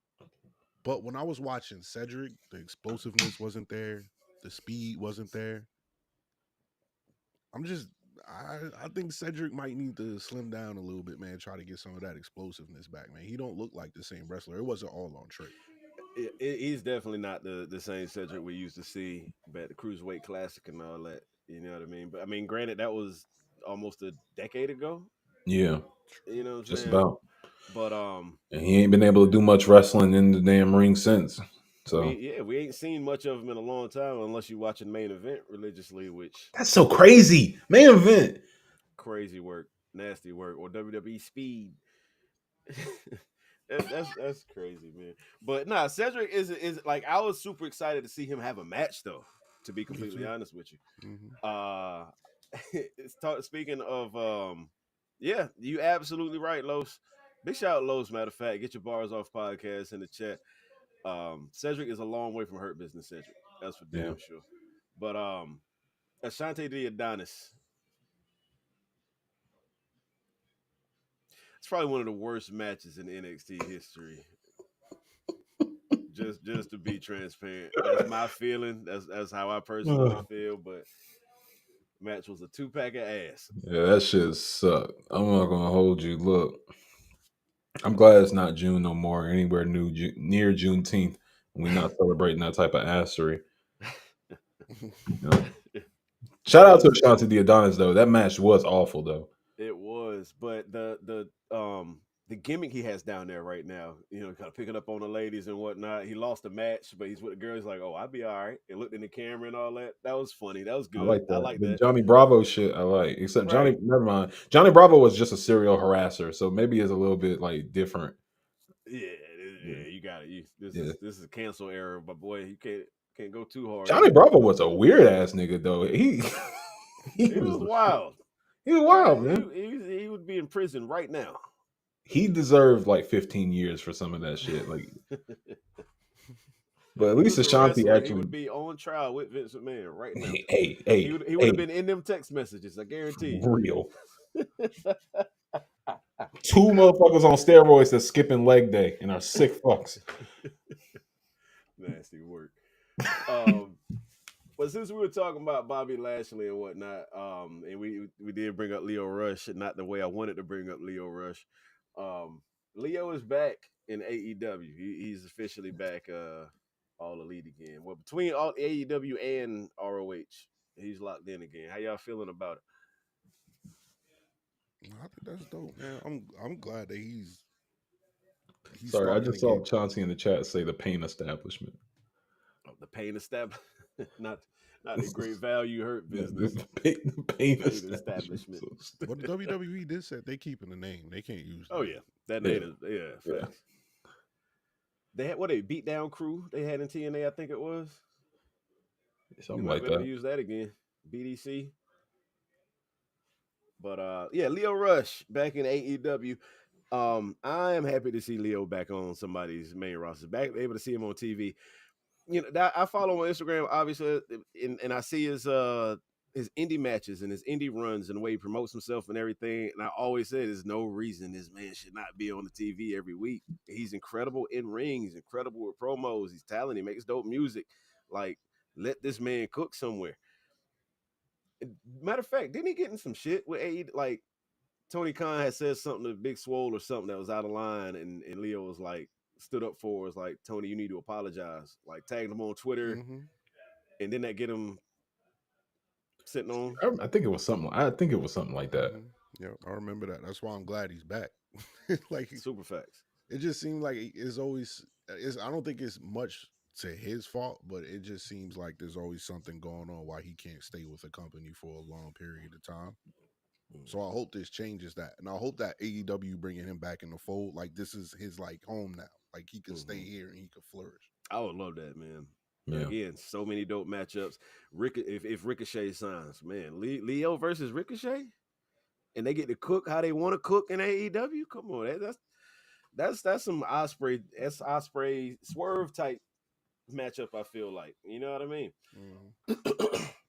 But when I was watching Cedric, the explosiveness wasn't there. The speed wasn't there. I think Cedric might need to slim down a little bit, man. Try to get some of that explosiveness back, man. He don't look like the same wrestler. It wasn't all on Trick. He's definitely not the same Cedric we used to see at the Cruiserweight Classic and all that. You know what I mean? But I mean, granted, that was almost a decade ago. Yeah. You know what I'm Just saying? about. But And he ain't been able to do much wrestling in the damn ring since. So we ain't seen much of him in a long time unless you watching Main Event religiously, which that's so crazy. Main Event. crazy work, nasty work, or WWE Speed. that's crazy, man. But nah, Cedric is like I was super excited to see him have a match though. To be completely honest with you, Mm-hmm. speaking of Yeah, you absolutely right, Los. Big shout out, Los. Matter of fact, get your bars off podcast in the chat. Cedric is a long way from hurt business, Cedric. That's for Yeah. damn sure. But Ashante the Adonis, it's probably one of the worst matches in NXT history. Just to be transparent, that's my feeling. That's how I personally feel. But match was a 2-pack of ass. Yeah, that shit sucked. I'm not gonna hold you. Look, I'm glad it's not June no more. Anywhere near Juneteenth, we're not celebrating that type of assery. You know? Shout out to Listen, Ashanti the Adonis though. That match was awful though. it was, but the gimmick he has down there right now, kind of picking up on the ladies and whatnot. He lost the match, but he's with the girls. Like, oh, I'll be all right. And looked in the camera and all that. That was funny. That was I good. like I that. like The that. Johnny Bravo shit I like. Except Right. Johnny, never mind. Johnny Bravo was just a serial harasser, so maybe it's a little bit like different. Yeah, you got it. This Yeah. is a cancel error, but boy, you can't go too hard. Johnny Bravo was a weird ass nigga though. He He was wild. He was wild, man. He would be in prison right now. He deserved like 15 years for some of that shit. Like, but at least Ashanti He actually. would be on trial with Vince McMahon right now. Hey, he would have been in them text messages. I guarantee you. Real. Two motherfuckers on steroids that's skipping leg day and are sick fucks. Nasty work. But since we were talking about Bobby Lashley and whatnot, and we did bring up Lio Rush, not the way I wanted to bring up Lio Rush. Leo is back in AEW. He's officially back all elite again. Well, between all AEW and ROH, he's locked in again. How y'all feeling about it? I think that's dope, man. I'm glad that he's Sorry, I starting just saw again. Chauncey in the chat say the pain establishment. Oh, the pain establishment, not a great value hurt business. The pain establishment. But the WWE did say they keeping the name. They can't use. Oh yeah, that name is facts. They had a beat down crew they had in TNA, I think it was. Something like that. Use that again, BDC. But Lio Rush back in AEW. I am happy to see Leo back on somebody's main roster, back able to see him on TV. I follow on Instagram, obviously, and I see his indie matches and his indie runs and the way he promotes himself and everything. And I always say there's no reason this man should not be on the TV every week. He's incredible in ring. He's incredible with promos. He's talented. He makes dope music. Like, let this man cook somewhere. Matter of fact, didn't he get in some shit with AEW? Like, Tony Khan had said something to Big Swole or something that was out of line, and Leo was like, stood up for us, like, Tony, you need to apologize. Like, tagged him on Twitter, and didn't that get him sitting on? I think it was something. I think it was something like that. Yeah, I remember that. That's why I'm glad he's back. Like, super facts. It just seemed like it's always. I don't think it's much to his fault, but it just seems like there's always something going on why he can't stay with a company for a long period of time. So I hope this changes that, and I hope that AEW bringing him back in the fold, like this is his like home now, like he can stay here and he can flourish. I would love that, man. Yeah. Again, so many dope matchups. If Ricochet signs, man, Leo versus Ricochet, and they get to cook how they want to cook in AEW. Come on, that's some Ospreay, Ospreay Swerve type matchup. I feel like, you know what I mean.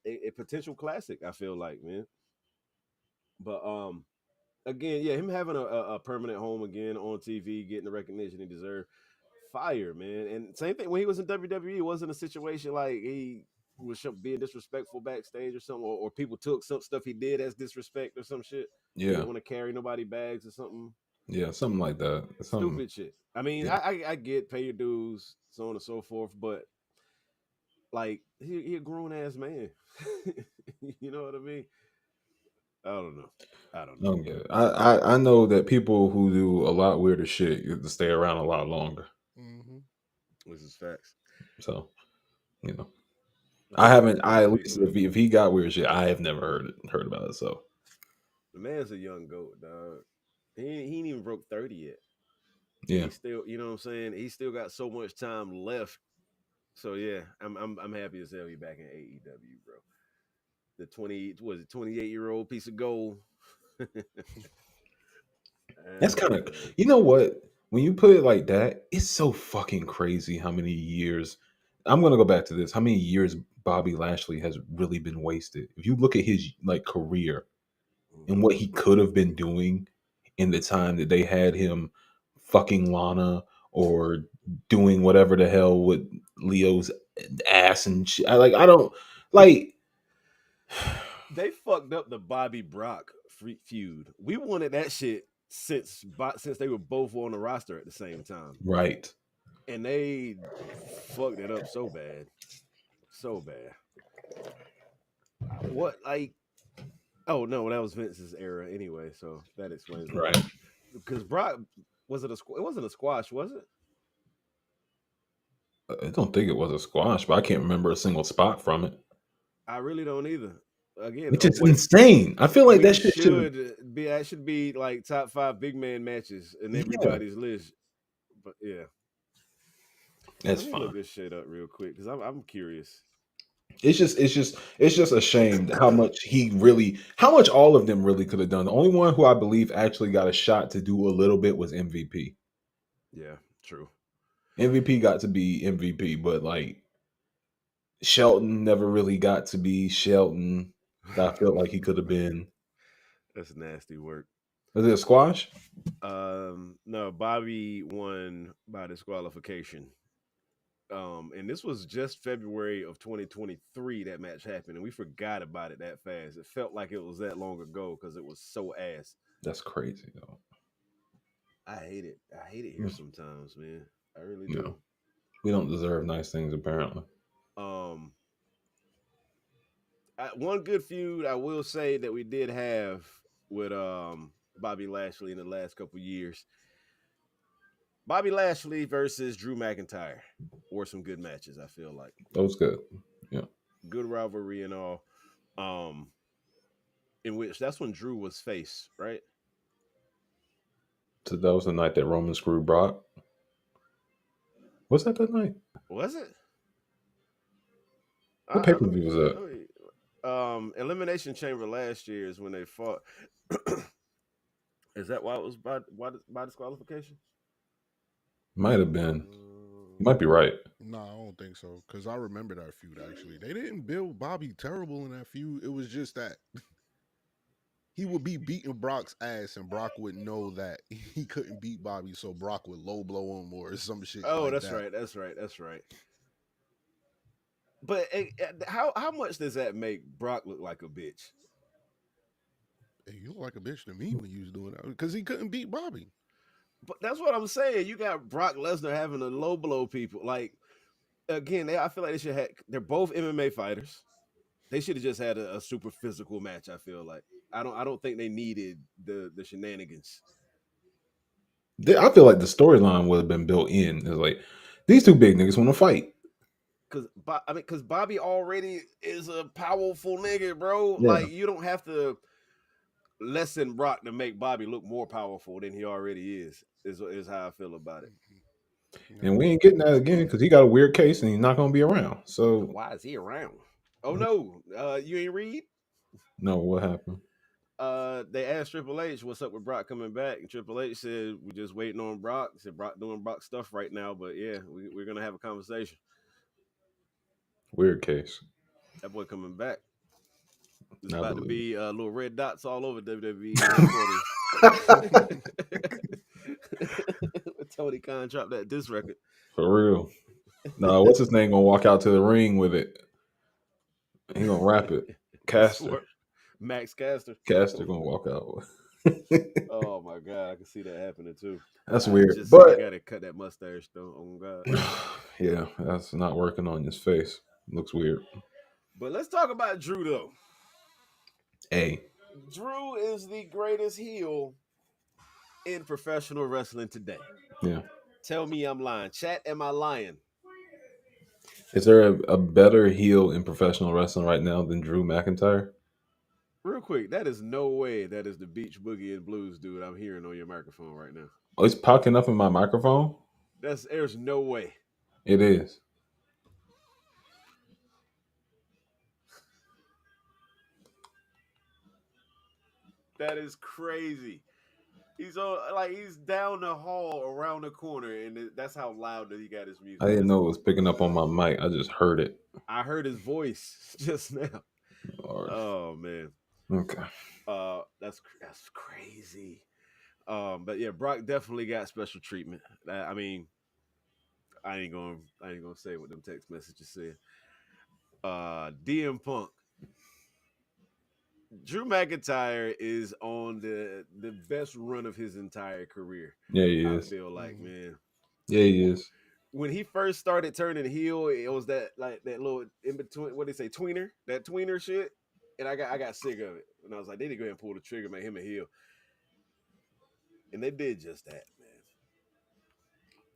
A potential classic. I feel like, man. But again, him having a permanent home again on TV, getting the recognition he deserved, fire, man. And same thing when he was in WWE, it wasn't a situation like he was being disrespectful backstage or something, or people took some stuff he did as disrespect or some shit. Yeah, he didn't want to carry nobody bags or something. Yeah, something like that. Stupid shit. I mean, I get pay your dues, so on and so forth, but like he a grown ass man. You know what I mean? I don't know. Okay. I know that people who do a lot weirder shit get to stay around a lot longer. This is facts. So, I haven't. At least if he got weird shit, I have never heard about it. So, the man's a young goat, dog. He ain't even broke 30 yet. Yeah, he's still, you know what I'm saying? He still got so much time left. So yeah, I'm happy as hell he back in AEW, bro. The 28-year-old piece of gold. That's kind of, you know what? When you put it like that, it's so fucking crazy how many years. I'm gonna go back to this. How many years Bobby Lashley has really been wasted? If you look at his like career and what he could have been doing in the time that they had him fucking Lana or doing whatever the hell with Leo's ass and shit. I don't like. They fucked up the Bobby Brock feud. We wanted that shit since they were both on the roster at the same time, Right. and they fucked it up so bad, so bad. What like? Oh no, that was Vince's era anyway, so that explains a Right. lot. Because Brock was it a it wasn't a squash, was it? I don't think it was a squash, but I can't remember a single spot from it. I really don't either. Again, Which is insane. I feel like that shit should. that should be like top 5 big man matches in Yeah, everybody's list. But yeah, that's let me fine. look this shit up real quick because I'm curious. It's just a shame how much all of them really could have done. The only one who I believe actually got a shot to do a little bit was MVP. Yeah, true. MVP got to be MVP, but like Shelton never really got to be Shelton. I felt like he could have been. That's nasty work. Was it a squash? No, Bobby won by disqualification. And this was just February of 2023 that match happened, and we forgot about it that fast. It felt like it was that long ago because it was so ass. That's crazy though. I hate it. I hate it here sometimes, man. I really do. No, we don't deserve nice things apparently. One good feud I will say that we did have with Bobby Lashley in the last couple years. Bobby Lashley versus Drew McIntyre were some good matches, I feel like. That was good. Yeah. Good rivalry and all. In which that's when Drew was face, right? So that was the night that Roman screwed Brock. Was that night? Was it? What pay per view was that? Elimination Chamber last year is when they fought. Is that why it was by disqualification? Might have been. You might be right. No, I don't think so. Because I remember that feud, actually. They didn't build Bobby terrible in that feud. It was just that he would be beating Brock's ass, and Brock would know that he couldn't beat Bobby, so Brock would low blow him or some shit. Oh, like that's that. right. That's right. That's right. But how much does that make Brock look like a bitch? Hey, you look like a bitch to me when you was doing that because he couldn't beat Bobby. But that's what I'm saying. You got Brock Lesnar having to low blow people. Like again, I feel like they're both MMA fighters. They should have just had a super physical match. I feel like I don't think they needed the shenanigans. I feel like the storyline would have been built in. It's like these two big niggas want to fight. Because Bobby already is a powerful nigga, bro. Yeah. Like you don't have to lessen Brock to make Bobby look more powerful than he already is. Is how I feel about it. And we ain't getting that again because he got a weird case and he's not going to be around. So why is he around? Oh no, you ain't read? No, what happened? They asked Triple H what's up with Brock coming back, and Triple H said we're just waiting on Brock. He said Brock doing Brock stuff right now, but yeah, we're gonna have a conversation. Weird case. That boy coming back. There's I about believe to be little red dots all over WWE. Tony Khan dropped that diss record. For real. No, what's his name gonna walk out to the ring with it? He gonna rap it. Caster. Max Caster. Caster gonna walk out. Oh my god, I can see that happening too. That's weird. But I gotta cut that mustache though. Oh god. Yeah, that's not working on his face. Looks weird. But let's talk about Drew though. Hey. Drew is the greatest heel in professional wrestling today. Yeah. Tell me I'm lying. Chat, am I lying? Is there a better heel in professional wrestling right now than Drew McIntyre? Real quick, that is no way that is the Beach Boogie and Blues dude I'm hearing on your microphone right now. Oh, it's popping up in my microphone? There's no way. It is. That is crazy. He's on like he's down the hall around the corner, and that's how loud that he got his music. I didn't know it was picking up on my mic. I just heard it. I heard his voice just now. Lord. Oh man. Okay. That's crazy. But yeah, Brock definitely got special treatment. I mean, I ain't gonna say what them text messages said. DM Punk. Drew McIntyre is on the best run of his entire career. Yeah, he I is. feel like, man. Yeah, he is. When he first started turning heel, it was that little in between. What they say, that tweener shit, and I got sick of it. And I was like, they need to go ahead and pull the trigger, make him a heel, and they did just that,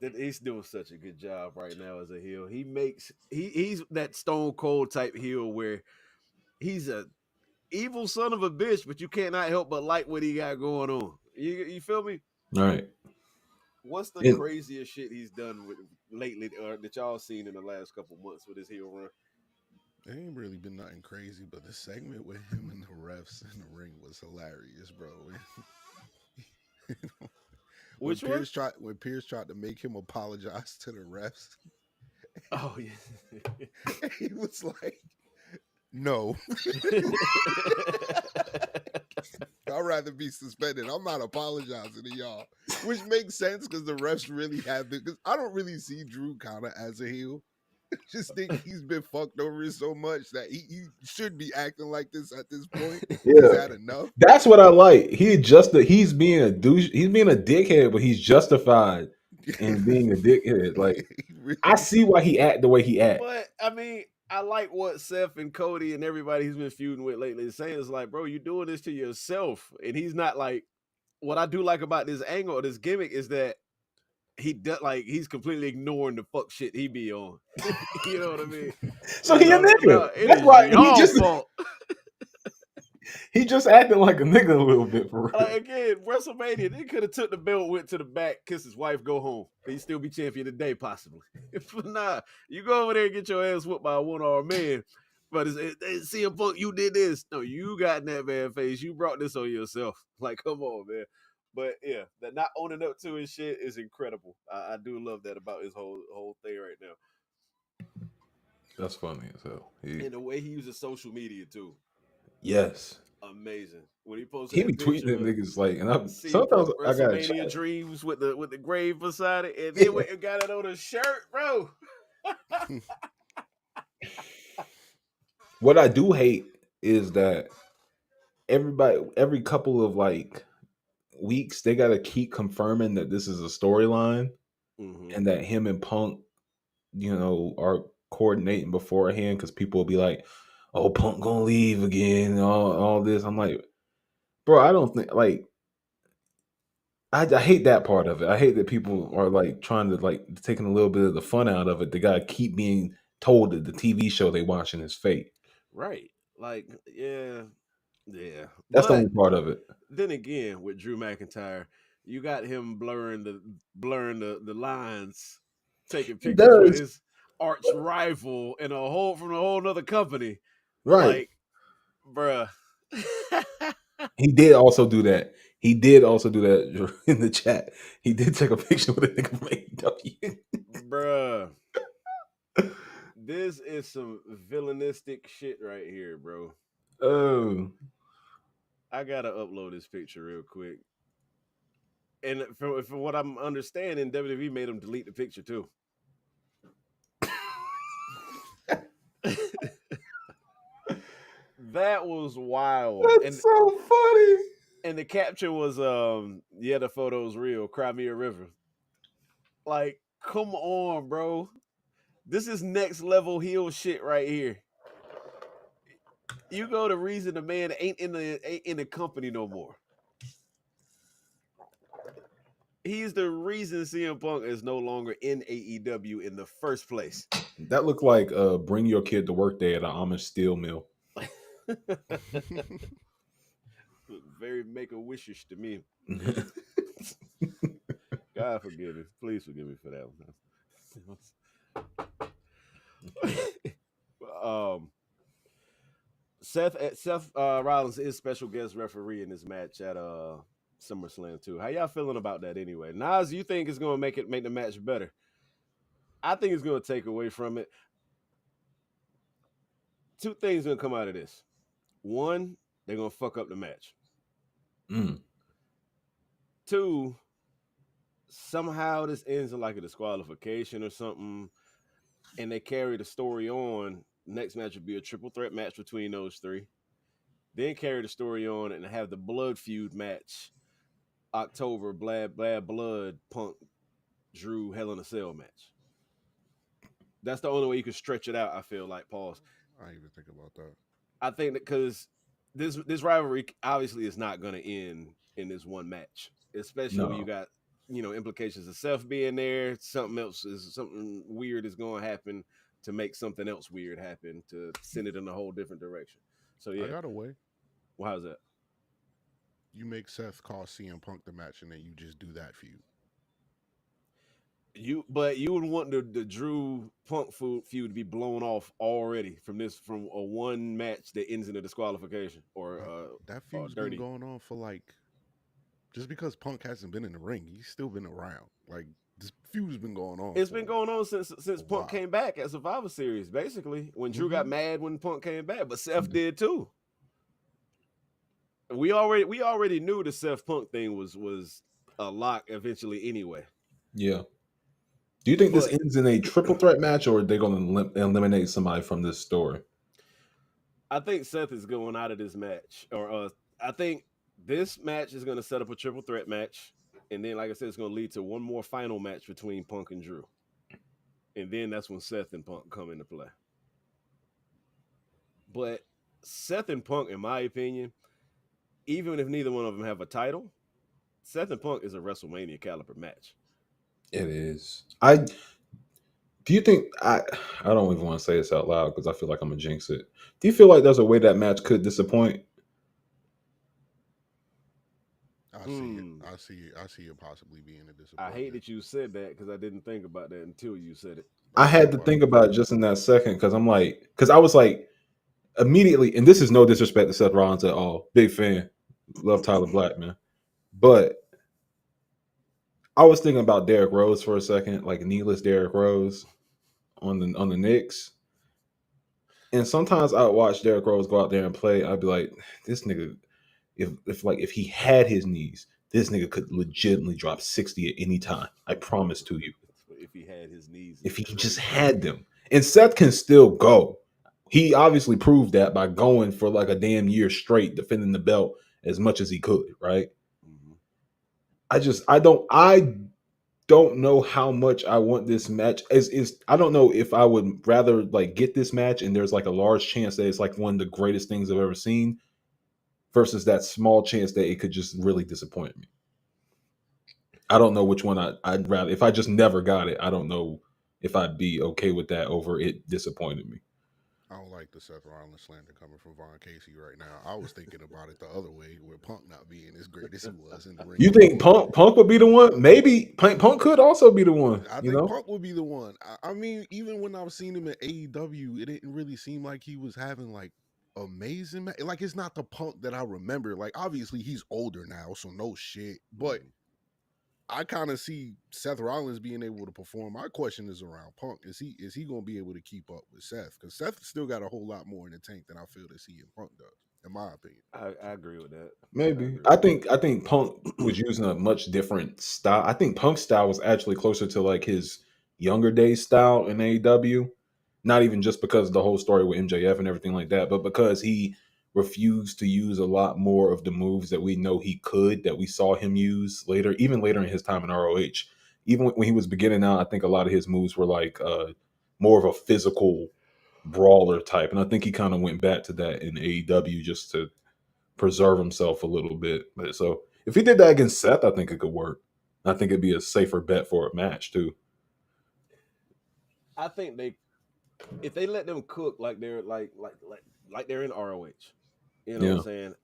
man. He's doing such a good job right now as a heel. He's that Stone Cold type heel where he's a evil son of a bitch, but you cannot help but like what he got going on. You feel me? All right. What's the craziest shit he's done lately, or that y'all seen in the last couple months with his heel run? It ain't really been nothing crazy, but the segment with him and the refs in the ring was hilarious, bro. When Pierce tried to make him apologize to the refs. Oh yeah. He was like, no. I'd rather be suspended. I'm not apologizing to y'all. Which makes sense because the refs really have been, because I don't really see Drew kind of as a heel. Just think he's been fucked over so much that he should be acting like this at this point. Yeah. Is that enough? That's what I like. He's being a douche. He's being a dickhead, but he's justified in being a dickhead. Like really, I see why he act the way he act. But I mean, I like what Seth and Cody and everybody he's been feuding with lately is saying. Is like, bro, you're doing this to yourself. And he's not like, what I do like about this angle or this gimmick is that he's completely ignoring the fuck shit he be on. You know what I mean? So he a nigga. That's why he just acting like a nigga a little bit for real. Like, again, WrestleMania, they could have took the belt, went to the back, kiss his wife, go home. He'd still be champion today, possibly. But nah, you go over there and get your ass whooped by a one-armed man. But it's CM Punk, you did this. No, you got in that bad face. You brought this on yourself. Like, come on, man. But yeah, that not owning up to his shit is incredible. I do love that about his whole thing right now. That's funny as hell. And the way he uses social media too. Yes. Amazing. When he posted, he be tweeting at niggas like, and sometimes I got WrestleMania dreams with the grave beside it, and then went and got it on a shirt, bro. What I do hate is that every couple of like weeks, they got to keep confirming that this is a storyline, and that him and Punk, are coordinating beforehand, because people will be like, "Oh, Punk gonna leave again," and all this. I'm like, bro, I don't think like. I hate that part of it. I hate that people are like trying to like taking a little bit of the fun out of it. They gotta keep being told that the TV show they watching is fake. Right. Like, yeah. That's the only part of it. Then again, with Drew McIntyre, you got him blurring the lines, taking pictures with his arch rival from a whole nother company. Right. Like, bruh. He did also do that. In the chat. He did take a picture with a nigga from AEW. Bruh. This is some villainistic shit right here, bro. Oh. I gotta upload this picture real quick. And from what I'm understanding, WWE made him delete the picture too. That was wild. That's so funny. And the caption was, the photo's real. Cry me a river. Like, come on, bro. This is next level heel shit right here. You go to reason the man ain't in the company no more. He's the reason CM Punk is no longer in AEW in the first place. That looked like bring your kid to work day at an Amish steel mill. Very Make-A-Wishish to me. God forgive me. Please forgive me for that one. Seth Rollins is special guest referee in this match at SummerSlam too. How y'all feeling about that anyway? Nas, you think it's gonna make the match better? I think it's gonna take away from it. Two things gonna come out of this. One, they're gonna fuck up the match. Mm. Two, somehow this ends in like a disqualification or something, and they carry the story on. Next match would be a triple threat match between those three. Then carry the story on and have the blood feud match. October, Bad Blood, Punk, Drew, Hell in a Cell match. That's the only way you can stretch it out. I feel like, pause. I didn't even think about that. I think that because this rivalry obviously is not going to end in this one match, especially when you No. got implications of Seth being there. Something weird is going to happen to make something else weird happen to send it in a whole different direction. So I yeah, got a way. well, how's that? You make Seth call CM Punk the match, and then you just do that feud. But you would want the Drew Punk feud to be blown off already from a one match that ends in a disqualification or That feud's been dirty. going on for like, just because Punk hasn't been in the ring, he's still been around. Like, this feud's been going on. It's been going on since Punk while. came back at Survivor Series, basically. When Drew got mad when Punk came back, but Seth did too. We already knew the Seth Punk thing was a lock eventually anyway. Yeah. Do you think this ends in a triple threat match, or are they going to eliminate somebody from this story? I think Seth is going out of this match, or I think this match is going to set up a triple threat match, and then, like I said, it's going to lead to one more final match between Punk and Drew, and then that's when Seth and Punk come into play. But Seth and Punk, in my opinion, even if neither one of them have a title, Seth and Punk is a WrestleMania caliber match. It is. Do you think I don't even want to say this out loud because I feel like I'm gonna jinx it. Do you feel like there's a way that match could disappoint? I see it possibly being a disappointment. I hate that you said that because I didn't think about that until you said it. I had to think about it just in that second because I was like immediately, and this is no disrespect to Seth Rollins at all. Big fan, love Tyler Black, man. But I was thinking about Derrick Rose for a second, like kneeless Derrick Rose on the Knicks. And sometimes I would watch Derrick Rose go out there and play. I'd be like, this nigga, if he had his knees, this nigga could legitimately drop 60 at any time. I promise to you. If he had his knees, if he just had them. And Seth can still go. He obviously proved that by going for like a damn year straight, defending the belt as much as he could, right? Mm-hmm. I don't know how much I want this match. I don't know if I would rather like get this match and there's like a large chance that it's like one of the greatest things I've ever seen versus that small chance that it could just really disappoint me. I don't know which one I'd rather. If I just never got it, I don't know if I'd be okay with that over it disappointed me. I don't like the Seth Rollins slander coming from Von Casey right now. I was thinking about it the other way, where Punk not being as great as he was in the ring. You think Punk would be the one? Maybe Punk could also be the one. I think Punk would be the one. I mean, even when I've seen him at AEW, it didn't really seem like he was having like amazing. Like it's not the Punk that I remember. Like obviously he's older now, so no shit. But I kind of see Seth Rollins being able to perform. My question is around Punk. Is he going to be able to keep up with Seth? Because Seth still got a whole lot more in the tank than I feel that CM Punk does, in my opinion. I agree with that. Maybe. I think Punk was using a much different style. I think Punk's style was actually closer to like his younger days style in AEW. Not even just because of the whole story with MJF and everything like that, but because he refused to use a lot more of the moves that we know he could, that we saw him use later, even later in his time in ROH. Even when he was beginning out, I think a lot of his moves were like more of a physical brawler type. And I think he kind of went back to that in AEW just to preserve himself a little bit. But so if he did that against Seth, I think it could work. I think it'd be a safer bet for a match too. I think if they let them cook like they're like they're in ROH, you know what I'm saying?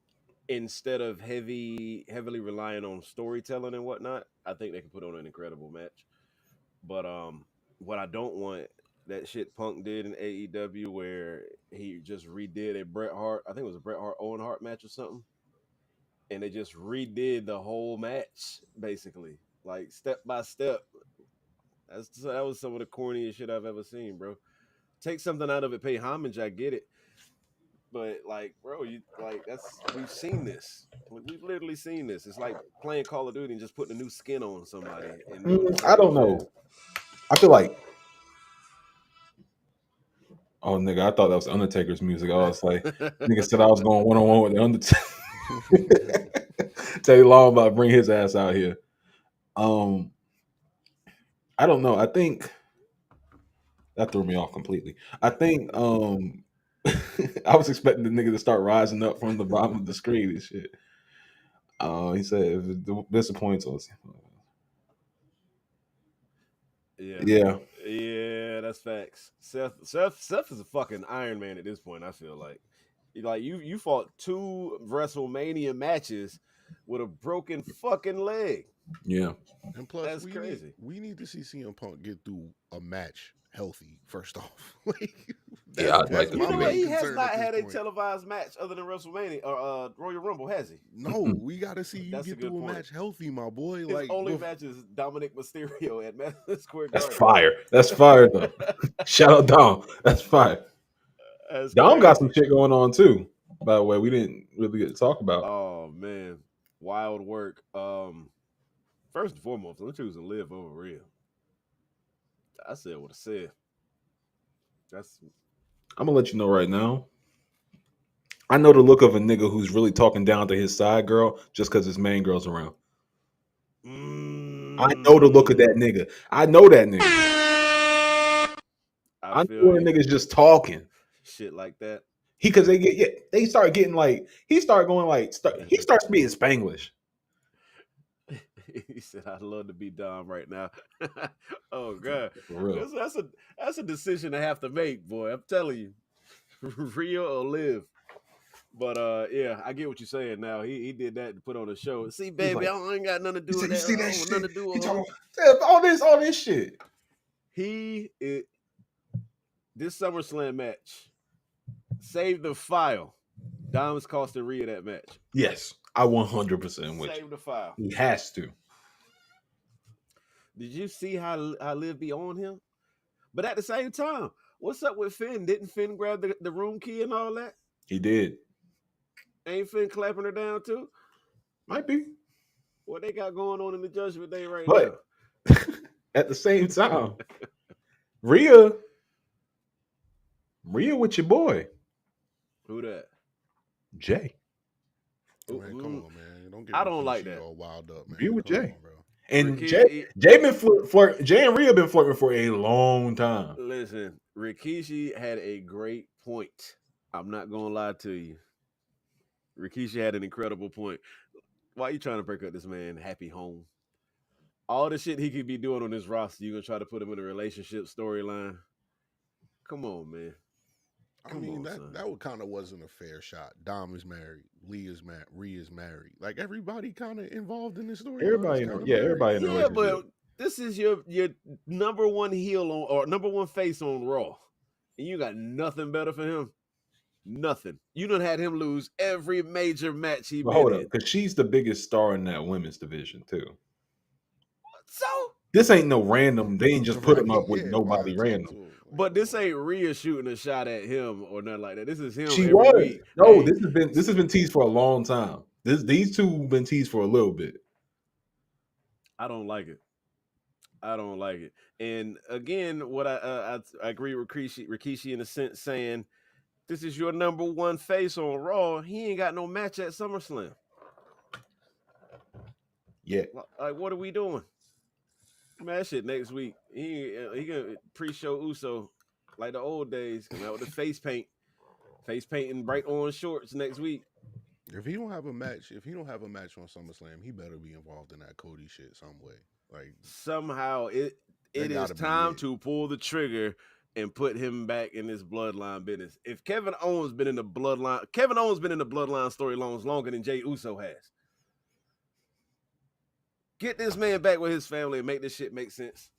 Instead of heavily relying on storytelling and whatnot, I think they can put on an incredible match. But what I don't want, that shit Punk did in AEW where he just redid a Bret Hart, I think it was a Bret Hart Owen Hart match or something, and they just redid the whole match basically, like step by step. That was some of the corniest shit I've ever seen, bro. Take something out of it, pay homage, I get it. But like, bro, we've seen this. We've literally seen this. It's like playing Call of Duty and just putting a new skin on somebody and doing the I same don't shit. know. I feel like, oh nigga, I thought that was Undertaker's music. I was like, nigga said I was going 1-on-1 with the Undertaker. Teddy Long about to bring his ass out here. I don't know. I think that threw me off completely. I think I was expecting the nigga to start rising up from the bottom of the screen and shit. He said if it disappoints us. Yeah. Yeah, that's facts. Seth is a fucking Iron Man at this point. I feel like you fought 2 WrestleMania matches with a broken fucking leg. Yeah. And plus, That's crazy. We need to see CM Punk get through a match healthy. First off, I'd like to you know what? He has concern not at this had a point. televised match other than WrSmania or Royal Rumble, has he? No, we got to see you That's a get good through a point. match healthy, my boy. His Like only match is Dominic Mysterio at Madison Square That's Garden. fire. That's fire though. Shout out Dom. That's fire. That's Dom got crazy. some shit going on too. By the way, we didn't really get to talk about. Oh man, wild work. First and foremost, I'm choosing Liv over Rhea. I said what I said. I'm gonna let you know right now. I know the look of a nigga who's really talking down to his side girl just because his main girl's around. I know the look of that nigga. I know that nigga. I know when a nigga's just talking shit like that. Because they start getting like he starts speaking Spanglish. He said, "I'd love to be Dom right now." Oh god, for real. That's a decision to have to make, boy. I'm telling you, Rhea or Liv. But yeah, I get what you're saying. Now he did that to put on a show. See, baby, I ain't got nothing to do with that. You see that shit? Nothing to do with all this shit. This SummerSlam match saved the file. Dom's costing Rhea that match. Yes, I 100% with Save the file. He has to. Did you see how Liv be on him? But at the same time, what's up with Finn? Didn't Finn grab the room key and all that? He did. Ain't Finn clapping her down too? Might be. What they got going on in the Judgment Day right now? At the same time, Rhea with your boy. Who that? Jay. Man, come on, man. Don't get I don't like that. All wild up, man. Rhea with Jay. On, bro. And Jay and Rhea been flirting for a long time. Listen, Rikishi had a great point. I'm not gonna lie to you. Rikishi had an incredible point. Why are you trying to break up this man happy home? All the shit he could be doing on this roster, you gonna try to put him in a relationship storyline? Come on, man. That would kind of wasn't a fair shot. Dom is married, Rhea's married. Like everybody kind of involved in this story. Everybody, everybody in the relationship. But this is your number one heel on or number one face on Raw, and you got nothing better for him. Nothing. You done had him lose every major match he been hold in. up, because she's the biggest star in that women's division too. So this ain't no random. They ain't just put him up with nobody random. But this ain't Rhea shooting a shot at him or nothing like that. This is him. She was. Week. No, hey. This has been teased for a long time. These two have been teased for a little bit. I don't like it. And again, what I agree with Rikishi in a sense saying, this is your number one face on Raw. He ain't got no match at SummerSlam. Yeah. Like, what are we doing? Man, that shit next week. He gonna pre-show Uso like the old days. Come out with the face painting bright orange shorts next week. If he don't have a match on SummerSlam, he better be involved in that Cody shit some way. Like somehow it is time to pull the trigger and put him back in this bloodline business. If Kevin Owens been in the bloodline storylines longer than Jey Uso has. Get this man back with his family and make this shit make sense.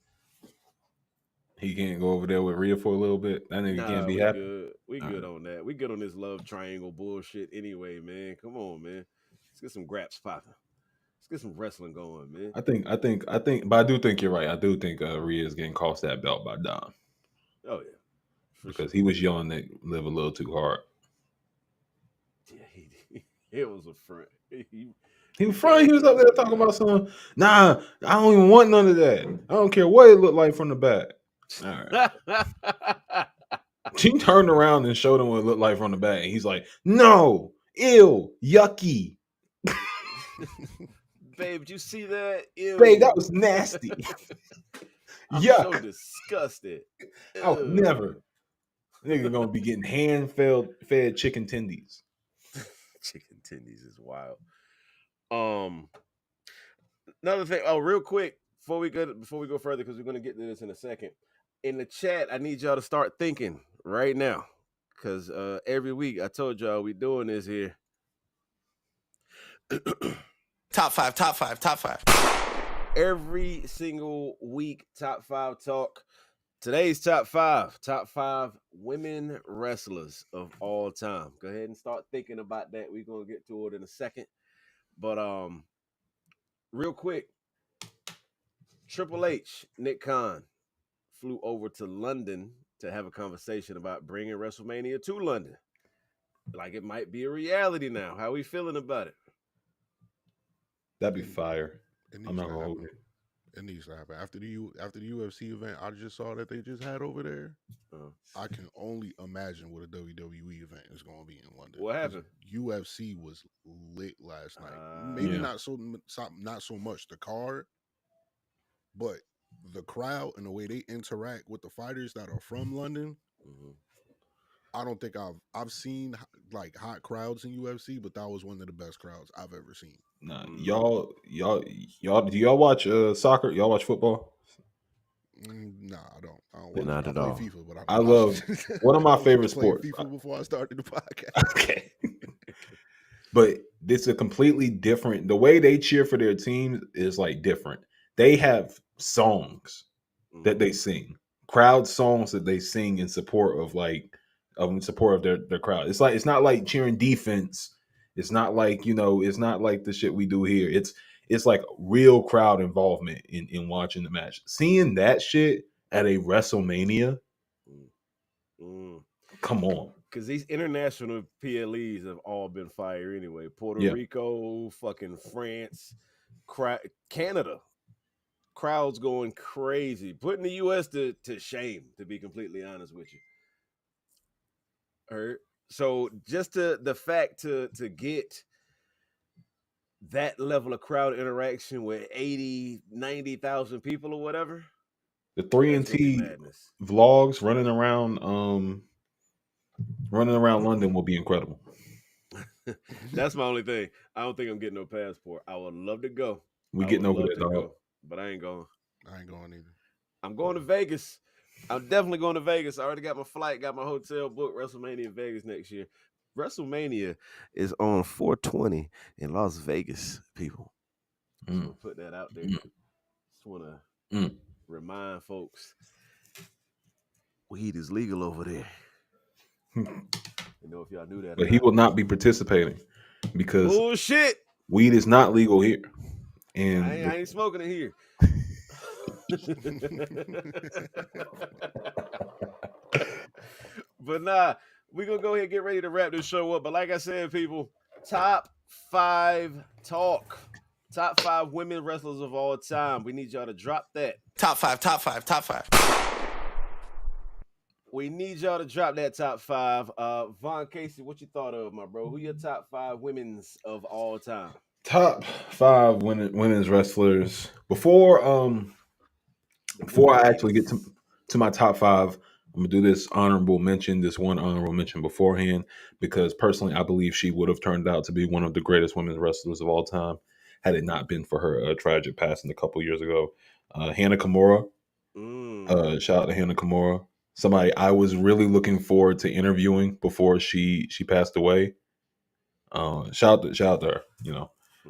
He can't go over there with Rhea for a little bit. That nigga can't be happy. We good on that. We good on this love triangle bullshit anyway, man. Come on, man. Let's get some graps popping. Let's get some wrestling going, man. I think, but I do think you're right. I do think Rhea is getting cost that belt by Dom. Oh yeah, because he was young to live a little too hard. Yeah, it was a front. He was front. He was up there talking about something. Nah, I don't even want none of that. I don't care what it looked like from the back. All right. She turned around and showed him what it looked like from the back. And he's like, no, ew, yucky. Babe, did you see that? Ew. Babe, that was nasty. I'm Yuck. so disgusted. I would never. Nigga gonna be getting hand-fed chicken tendies. Chicken tendies is wild. Another thing. Oh, real quick before we go further, because we're gonna get to this in a second. In the chat, I need y'all to start thinking right now, because every week I told y'all we doing this here. Top five. Every single week, top 5 talk. Today's top 5 women wrestlers of all time. Go ahead and start thinking about that. We're gonna get to it in a second. But real quick, Triple H, Nick Khan, flew over to London to have a conversation about bringing WrestleMania to London. Like it might be a reality now. How we feeling about it? That'd be fire. I'm not gonna hold it. It needs to happen. After the UFC event I just saw that they just had over there, I can only imagine what a WWE event is going to be in London. What happened? UFC was lit last night. Maybe not so much the card, but the crowd and the way they interact with the fighters that are from London. Mm-hmm. I don't think I've seen like hot crowds in UFC, but that was one of the best crowds I've ever seen. Nah, y'all, do y'all watch soccer? Y'all watch football? Nah, I don't. Not at all. FIFA, but I love one of my favorite sports. FIFA before I started the podcast. Okay, but it's a completely different. The way they cheer for their teams is like different. They have songs that they sing, crowd songs that they sing in support of their crowd. It's not like cheering defense. It's not like, it's not like the shit we do here. It's like real crowd involvement in watching the match. Seeing that shit at a WrestleMania, come on. Because these international PLEs have all been fire anyway. Puerto Rico, fucking France, Canada. Crowds going crazy. Putting the U.S. to shame, to be completely honest with you. So just the fact to get that level of crowd interaction with 80, 90,000 people or whatever. The 3&T vlogs running around London will be incredible. That's my only thing. I don't think I'm getting no passport. I would love to go. We getting over there, dog. But I ain't going. I ain't going either. I'm going to Vegas. I'm definitely going to Vegas. I already got my flight, got my hotel booked. WrestleMania in Vegas next year. WrestleMania is on 4/20 in Las Vegas, people. So put that out there. Just want to remind folks, weed is legal over there. If y'all knew that. But he will not be participating because bullshit. Weed is not legal here. And I ain't smoking it here. But nah, we're gonna go ahead and get ready to wrap this show up. But like I said, people, top 5 talk. Top 5 women wrestlers of all time. We need y'all to drop that. Top five. We need y'all to drop that top 5. Von Casey, what you thought of, my bro? Who your top 5 women's of all time? Top 5 women's wrestlers. Before I actually get to my top 5, I'm gonna do this one honorable mention beforehand, because personally I believe she would have turned out to be one of the greatest women's wrestlers of all time had it not been for her tragic passing a couple years ago. Hannah Kimura. Shout out to Hannah Kimura. Somebody I was really looking forward to interviewing before she passed away. Shout out to her.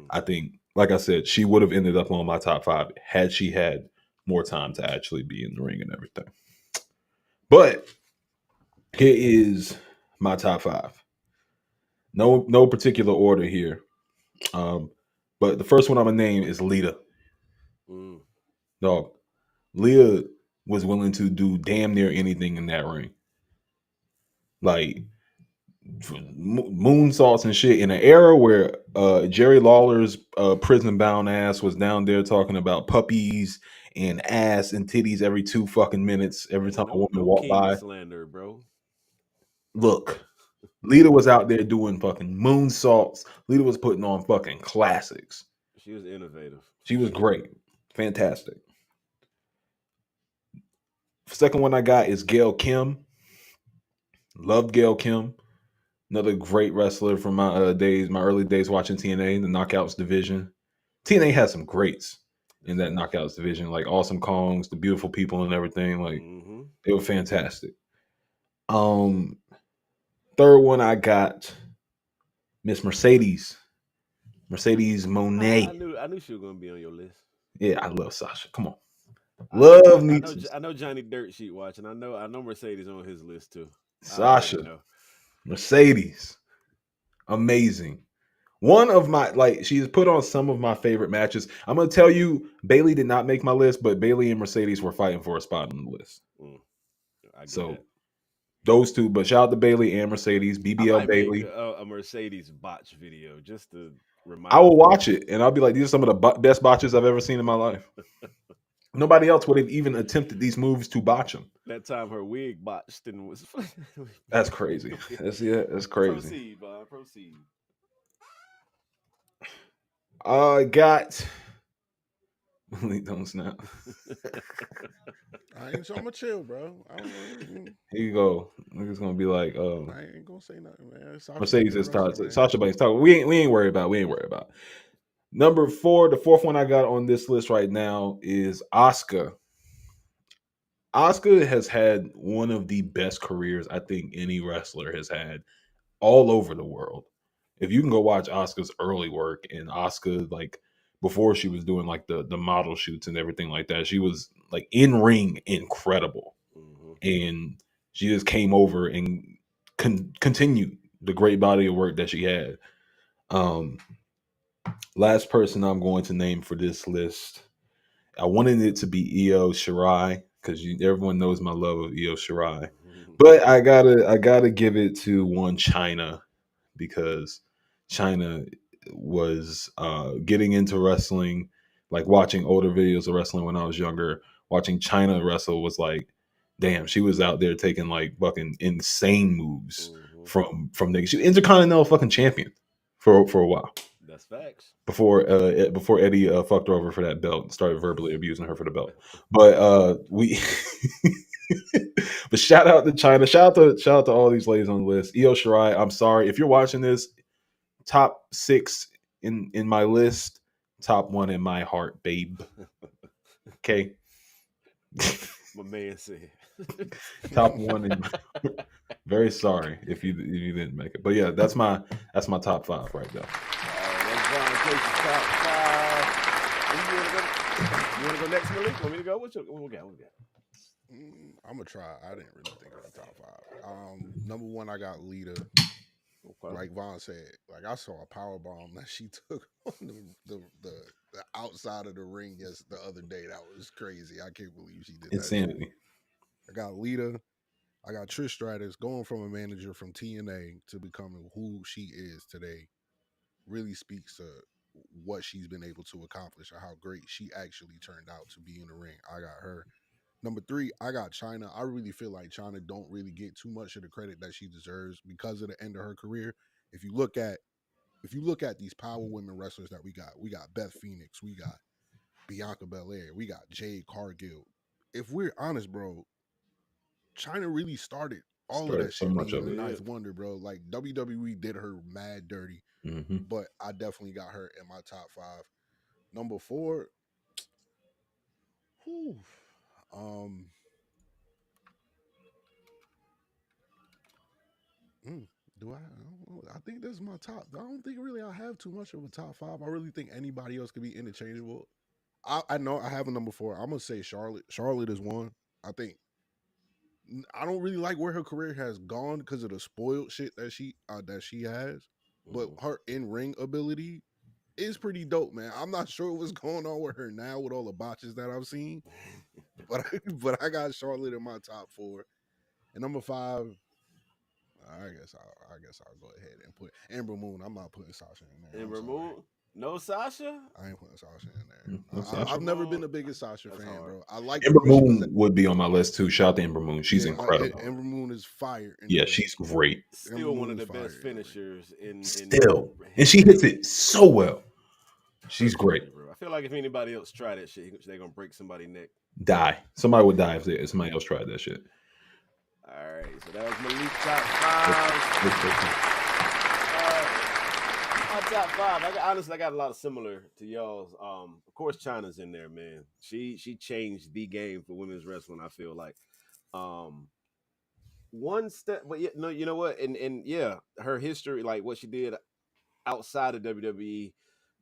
I think, like I said, she would have ended up on my top 5 had she had more time to actually be in the ring and everything. But here is my top 5. No particular order here. But the first one I'm gonna name is Lita. Mm. Dog, Leah was willing to do damn near anything in that ring, like moonsaults and shit. In an era where Jerry Lawler's prison bound ass was down there talking about puppies and ass and titties every 2 fucking minutes every Hey, time a woman no walked king by. slander, bro. Look, Lita was out there doing fucking moonsaults. Lita was putting on fucking classics. She was innovative. She For was sure. great, fantastic. Second one I got is Gail Kim. Loved Gail Kim. Another great wrestler from my early days watching TNA, the Knockouts division. TNA had some greats in that Knockouts division, like Awesome Kongs, the Beautiful People, and everything. Like Mm-hmm. they were fantastic. Third one I got Miss Mercedes Monet. I knew she was gonna be on your list. Yeah, I love Sasha. Come on, I, love I me know some I know Johnny Dirt Sheet watching. I know Mercedes on his list too. I already Sasha. know. Mercedes, amazing. One of my she's put on some of my favorite matches. I'm gonna tell you, Bailey did not make my list, but Bailey and Mercedes were fighting for a spot on the list. Mm, I get So that. those two, but shout out to Bailey and Mercedes, I BBL might make Bailey. a Mercedes botch video just to I remind will people. watch it and I'll be like, these are some of the best botches I've ever seen in my life. Nobody else would have even attempted these moves to botch them. That time her wig botched and was. That's crazy. That's crazy. Proceed, Bob. Proceed. I got. Don't snap. I ain't so I'ma chill, bro. I don't, Here you go. Niggas gonna be like, I ain't gonna say nothing, man. Sasha's a Mercedes good is wrestler, talking. man. Sasha Banks talking. We ain't worried about. We ain't worried about. Number 4, the fourth one I got on this list right now is Asuka. Asuka has had one of the best careers I think any wrestler has had all over the world. If you can go watch Asuka's early work and Asuka like before she was doing like the model shoots and everything like that, she was like in ring incredible, Mm-hmm. and she just came over and continued the great body of work that she had. Um, Last person I'm going to name for this list, I wanted it to be Io Shirai because everyone knows my love of Io Shirai, but I gotta give it to one China because China was getting into wrestling, like watching older videos of wrestling when I was younger. Watching China wrestle was like, damn, she was out there taking like fucking insane moves Mm-hmm. from the she was Intercontinental fucking champion for a while That's facts. before Eddie fucked her over for that belt and started verbally abusing her for the belt. But we but shout out to China. Shout out to all these ladies on the list. Io Shirai, I'm sorry. If you're watching this, top 6 in my list, top 1 in my heart, babe. Okay. My man said. Top 1 in my very sorry if you didn't make it. But yeah, that's my top 5 right there. That's Brian Casey's top 5. You want to go next, Malik? Want me to go? What we got? I'm gonna try. I didn't really think of the top 5. Number 1, I got Lita. Okay. Like Vaughn said, like I saw a power bomb that she took on the outside of the ring the other day. That was crazy. I can't believe she did that. Insanity. I got Lita. I got Trish Stratus going from a manager from TNA to becoming who she is today. Really speaks to what she's been able to accomplish and how great she actually turned out to be in the ring. I got her. Number 3, I got China. I really feel like China don't really get too much of the credit that she deserves because of the end of her career. If you look at these power women wrestlers that we got Beth Phoenix, we got Bianca Belair, we got Jade Cargill. If we're honest, bro, China really started all of that So shit much being of the it. ninth wonder, bro. Like WWE did her mad dirty, Mm-hmm. but I definitely got her in my top 5. Number 4, whew, do I? Don't know. I think this is my top. I don't think really I have too much of a top 5. I really think anybody else could be interchangeable. I know I have a number 4. I'm gonna say Charlotte. Charlotte is one. I think I don't really like where her career has gone because of the spoiled shit that she has, but her in ring ability is pretty dope, man. I'm not sure what's going on with her now with all the botches that I've seen, but I got Charlotte in my top 4. And number 5, I guess I'll go ahead and put Ember Moon. I'm not putting Sasha in there. Ember Moon? No Sasha? I ain't putting Sasha in there. No Sasha. I've never been the biggest Sasha That's fan, hard. bro. I like Ember the way she Moon was would be on my list too. Shout out to Ember Moon. She's incredible. Ember Moon is fire. Yeah, she's great. Still one of the best finishers in Still. And she hits it so well. She's great. Bro. I feel like if anybody else try that shit, they're gonna break somebody's neck. Die. Somebody would die if somebody else tried that shit. All right, so that was Malik top 5. My top 5. Honestly, I got a lot of similar to y'all's. Of course, Chyna's in there, man. She changed the game for women's wrestling. I feel like, one step, but yeah, no, you know what? And yeah, her history, like what she did outside of WWE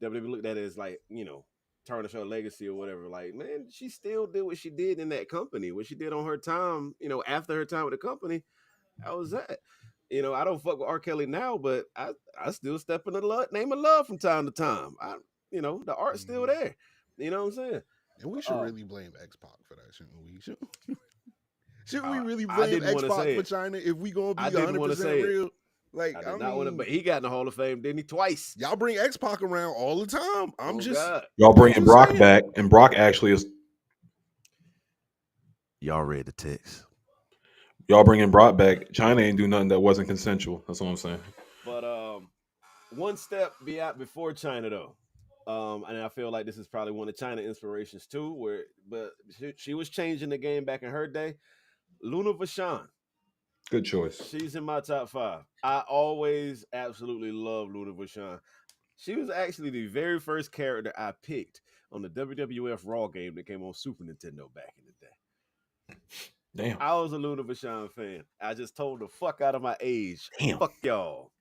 looked at it as like, you know, tarnish her legacy or whatever. Like, man, she still did what she did in that company. What she did on her time, you know, after her time with the company, how was that? You know, I don't fuck with R. Kelly now, but I still step in the name of love from time to time. You know, the art's still there. You know what I'm saying? And we should really blame X-Pac for that, shouldn't we? Shouldn't we really blame X-Pac for Chyna if we gonna be 100% real? Like, I mean, but he got in the Hall of Fame, didn't he? Twice. Y'all bring X-Pac around all the time. Y'all bringing Brock back, and Brock actually is. Y'all read the text. Y'all bringing Brock back. Chyna ain't do nothing that wasn't consensual. That's what I'm saying. But one step before Chyna though, and I feel like this is probably one of Chyna inspirations too. But she was changing the game back in her day. Luna Vachon. Good choice. She's in my top 5. I always absolutely love Luna Vachon. She was actually the very first character I picked on the WWF Raw game that came on Super Nintendo back in the day. Damn. I was a Luna Vachon fan. I just told the fuck out of my age. Damn. Fuck y'all.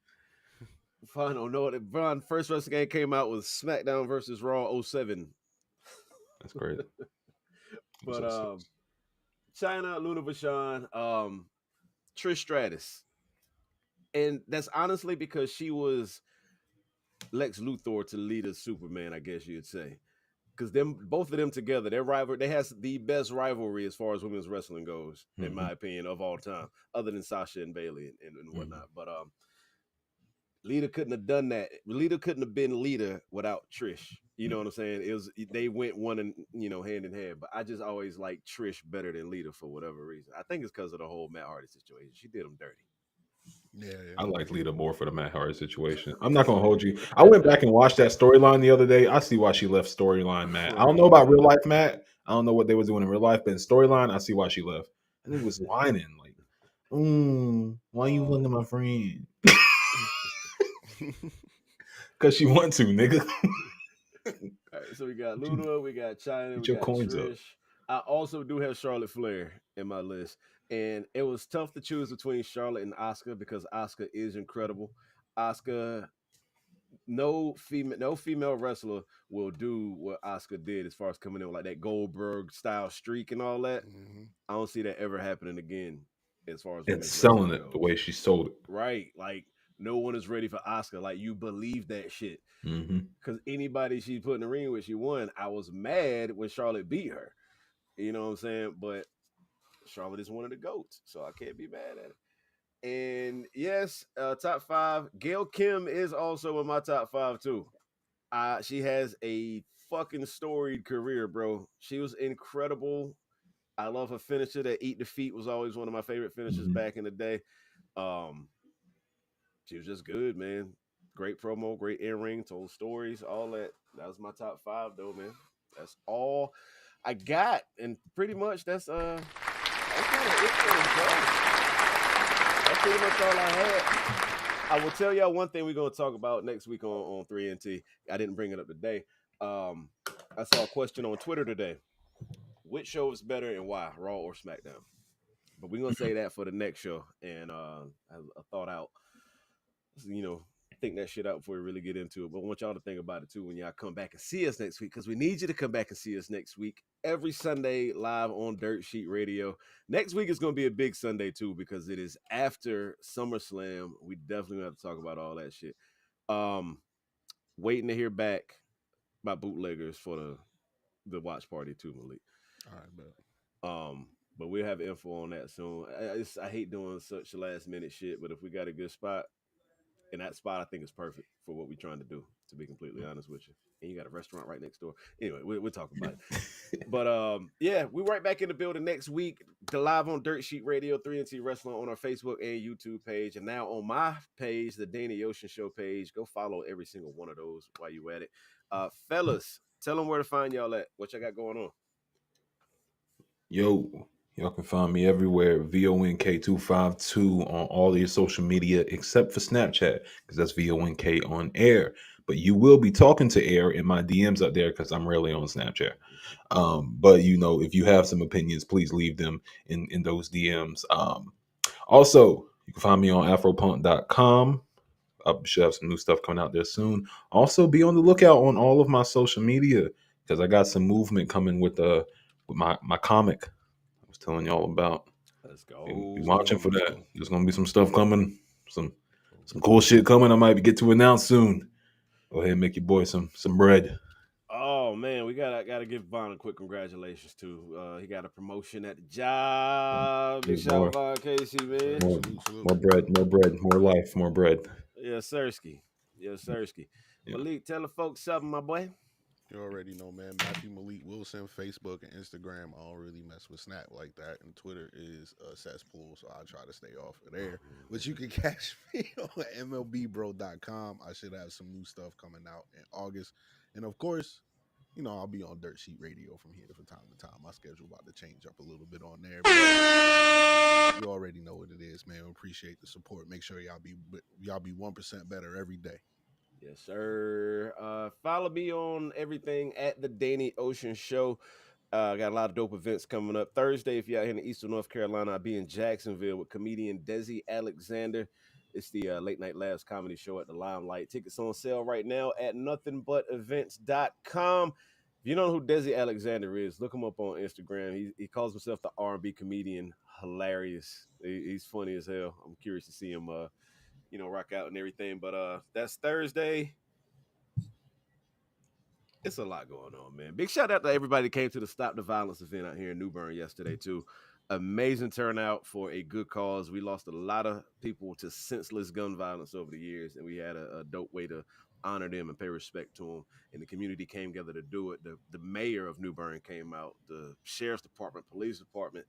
If I don't know what Braun first wrestling game came out was SmackDown versus Raw 07. That's great. But Chyna, Luna Vachon, Trish Stratus. And that's honestly because she was Lex Luthor to lead as Superman, I guess you'd say. Because both of them together, they has the best rivalry as far as women's wrestling goes, in my opinion, of all time, other than Sasha and Bayley and whatnot. But Lita couldn't have done that. Lita couldn't have been Lita without Trish. You know what I'm saying? They went one and hand in hand. But I just always liked Trish better than Lita for whatever reason. I think it's because of the whole Matt Hardy situation. She did them dirty. Yeah. I like Lita more for the Matt Hardy situation. I'm not gonna hold you. I went back and watched that storyline the other day. I see why she left storyline Matt. I don't know about real life Matt. I don't know what they were doing in real life, but in storyline, I see why she left. And it was whining like, why you looking at my friend? Because she want to, nigga. All right, so we got Luna, we got Chyna, Get we your got coins Trish. up. I also do have Charlotte Flair in my list. And it was tough to choose between Charlotte and Asuka because Asuka is incredible. Asuka, no female wrestler will do what Asuka did as far as coming in with like that Goldberg style streak and all that. Mm-hmm. I don't see that ever happening again as far as And selling it goes. the way she sold it. Right. Like no one is ready for Asuka. Like you believe that shit. Because anybody she put in the ring with, she won. I was mad when Charlotte beat her. You know what I'm saying? But Charlotte is one of the GOATs, so I can't be mad at it. And yes, top 5. Gail Kim is also in my top 5 too. She has a fucking storied career, bro. She was incredible. I love her finisher. That Eat the Feet was always one of my favorite finishers back in the day. She was just good, man. Great promo, great in-ring, told stories, all that. That was my top 5 though, man. That's all I got, and pretty much that's kind of it for the show. That's pretty much all I had. I will tell y'all one thing we're gonna talk about next week on 3NT. I didn't bring it up today. I saw a question on Twitter today. Which show is better and why, Raw or SmackDown? But we're gonna say that for the next show, and I thought out, think that shit out before we really get into it. But I want y'all to think about it too when y'all come back and see us next week, because we need you to come back and see us next week every Sunday live on Dirt Sheet Radio. Next week is going to be a big Sunday too, because it is after SummerSlam. We definitely have to talk about all that shit. waiting to hear back by bootleggers for the watch party too, Malik. All right, but we'll have info on that soon. I hate doing such last minute shit, but if we got a good spot, and that spot I think is perfect for what we're trying to do, to be completely honest with you. And you got a restaurant right next door. Anyway, we'll talk about it. But yeah, we're right back in the building next week. Live on Dirt Sheet Radio, 3NT Wrestling on our Facebook and YouTube page. And now on my page, the Danny Ocean Show page. Go follow every single one of those while you at it. Fellas, tell them where to find y'all at. What y'all got going on? Yo, y'all can find me everywhere, VONK252 on all your social media except for Snapchat, because that's VONK on air. But you will be talking to air in my DMs up there because I'm rarely on Snapchat. But if you have some opinions, please leave them in those DMs. Also, you can find me on afropunk.com. I should have some new stuff coming out there soon. Also, be on the lookout on all of my social media because I got some movement coming with my comic I was telling y'all about. Let's go. Be watching for that. There's gonna be some stuff coming, some cool shit coming. I might get to announce soon. Go ahead and make your boy some bread. Oh man, we gotta give Vaughn a quick congratulations too. He got a promotion at the job. Big shout out Vaughn Casey, man. More bread, more life, more bread. Yes, Sirski. Yeah. Malik, tell the folks something, my boy. You already know, man. Matthew Malik Wilson, Facebook and Instagram. I don't really mess with Snap like that. And Twitter is a cesspool, so I try to stay off of there. But you can catch me on MLBbro.com. I should have some new stuff coming out in August. And of course, I'll be on Dirt Sheet Radio from here from time to time. My schedule about to change up a little bit on there. But you already know what it is, man. We appreciate the support. Make sure y'all be 1% better every day. Yes, sir. Follow me on everything at the Danny Ocean Show. Got a lot of dope events coming up. Thursday, if you're out here in Eastern North Carolina, I'll be in Jacksonville with comedian Desi Alexander. It's the Late Night Laughs comedy show at the Limelight. Tickets on sale right now at nothingbutevents.com. If you don't know who Desi Alexander is, look him up on Instagram. He calls himself the R&B comedian. Hilarious. He's funny as hell. I'm curious to see him rock out and everything. But that's Thursday. It's a lot going on, man. Big shout out to everybody that came to the Stop the Violence event out here in New Bern yesterday, too. Amazing turnout for a good cause. We lost a lot of people to senseless gun violence over the years, and we had a dope way to honor them and pay respect to them. And the community came together to do it. The mayor of New Bern came out, the sheriff's department, police department.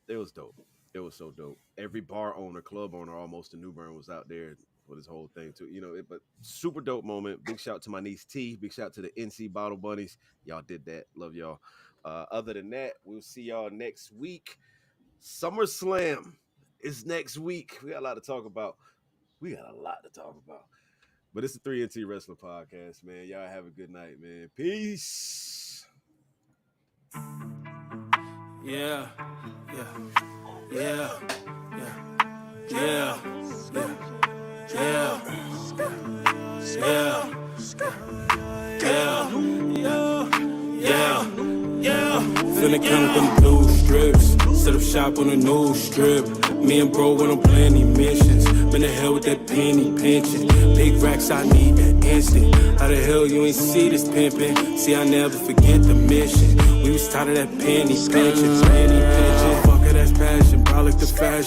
It was dope. It was so dope. Every bar owner, club owner almost in New Bern was out there for this whole thing too. But super dope moment. Big shout out to my niece T. Big shout out to the NC Bottle Bunnies. Y'all did that. Love y'all. Other than that, we'll see y'all next week. SummerSlam is next week. We got a lot to talk about. But it's the 3NT Wrestling Podcast, man. Y'all have a good night, man. Peace. Yeah. Finna count them blue strips. Set up shop on a new strip. Me and bro when I'm playing these missions. Been the hell with that penny pinching. Big racks, I need that instant. How the hell you ain't see this pimping? See, I never forget the mission. We was tired of that penny pinching. Fuck it, that's passion. Product the fashion.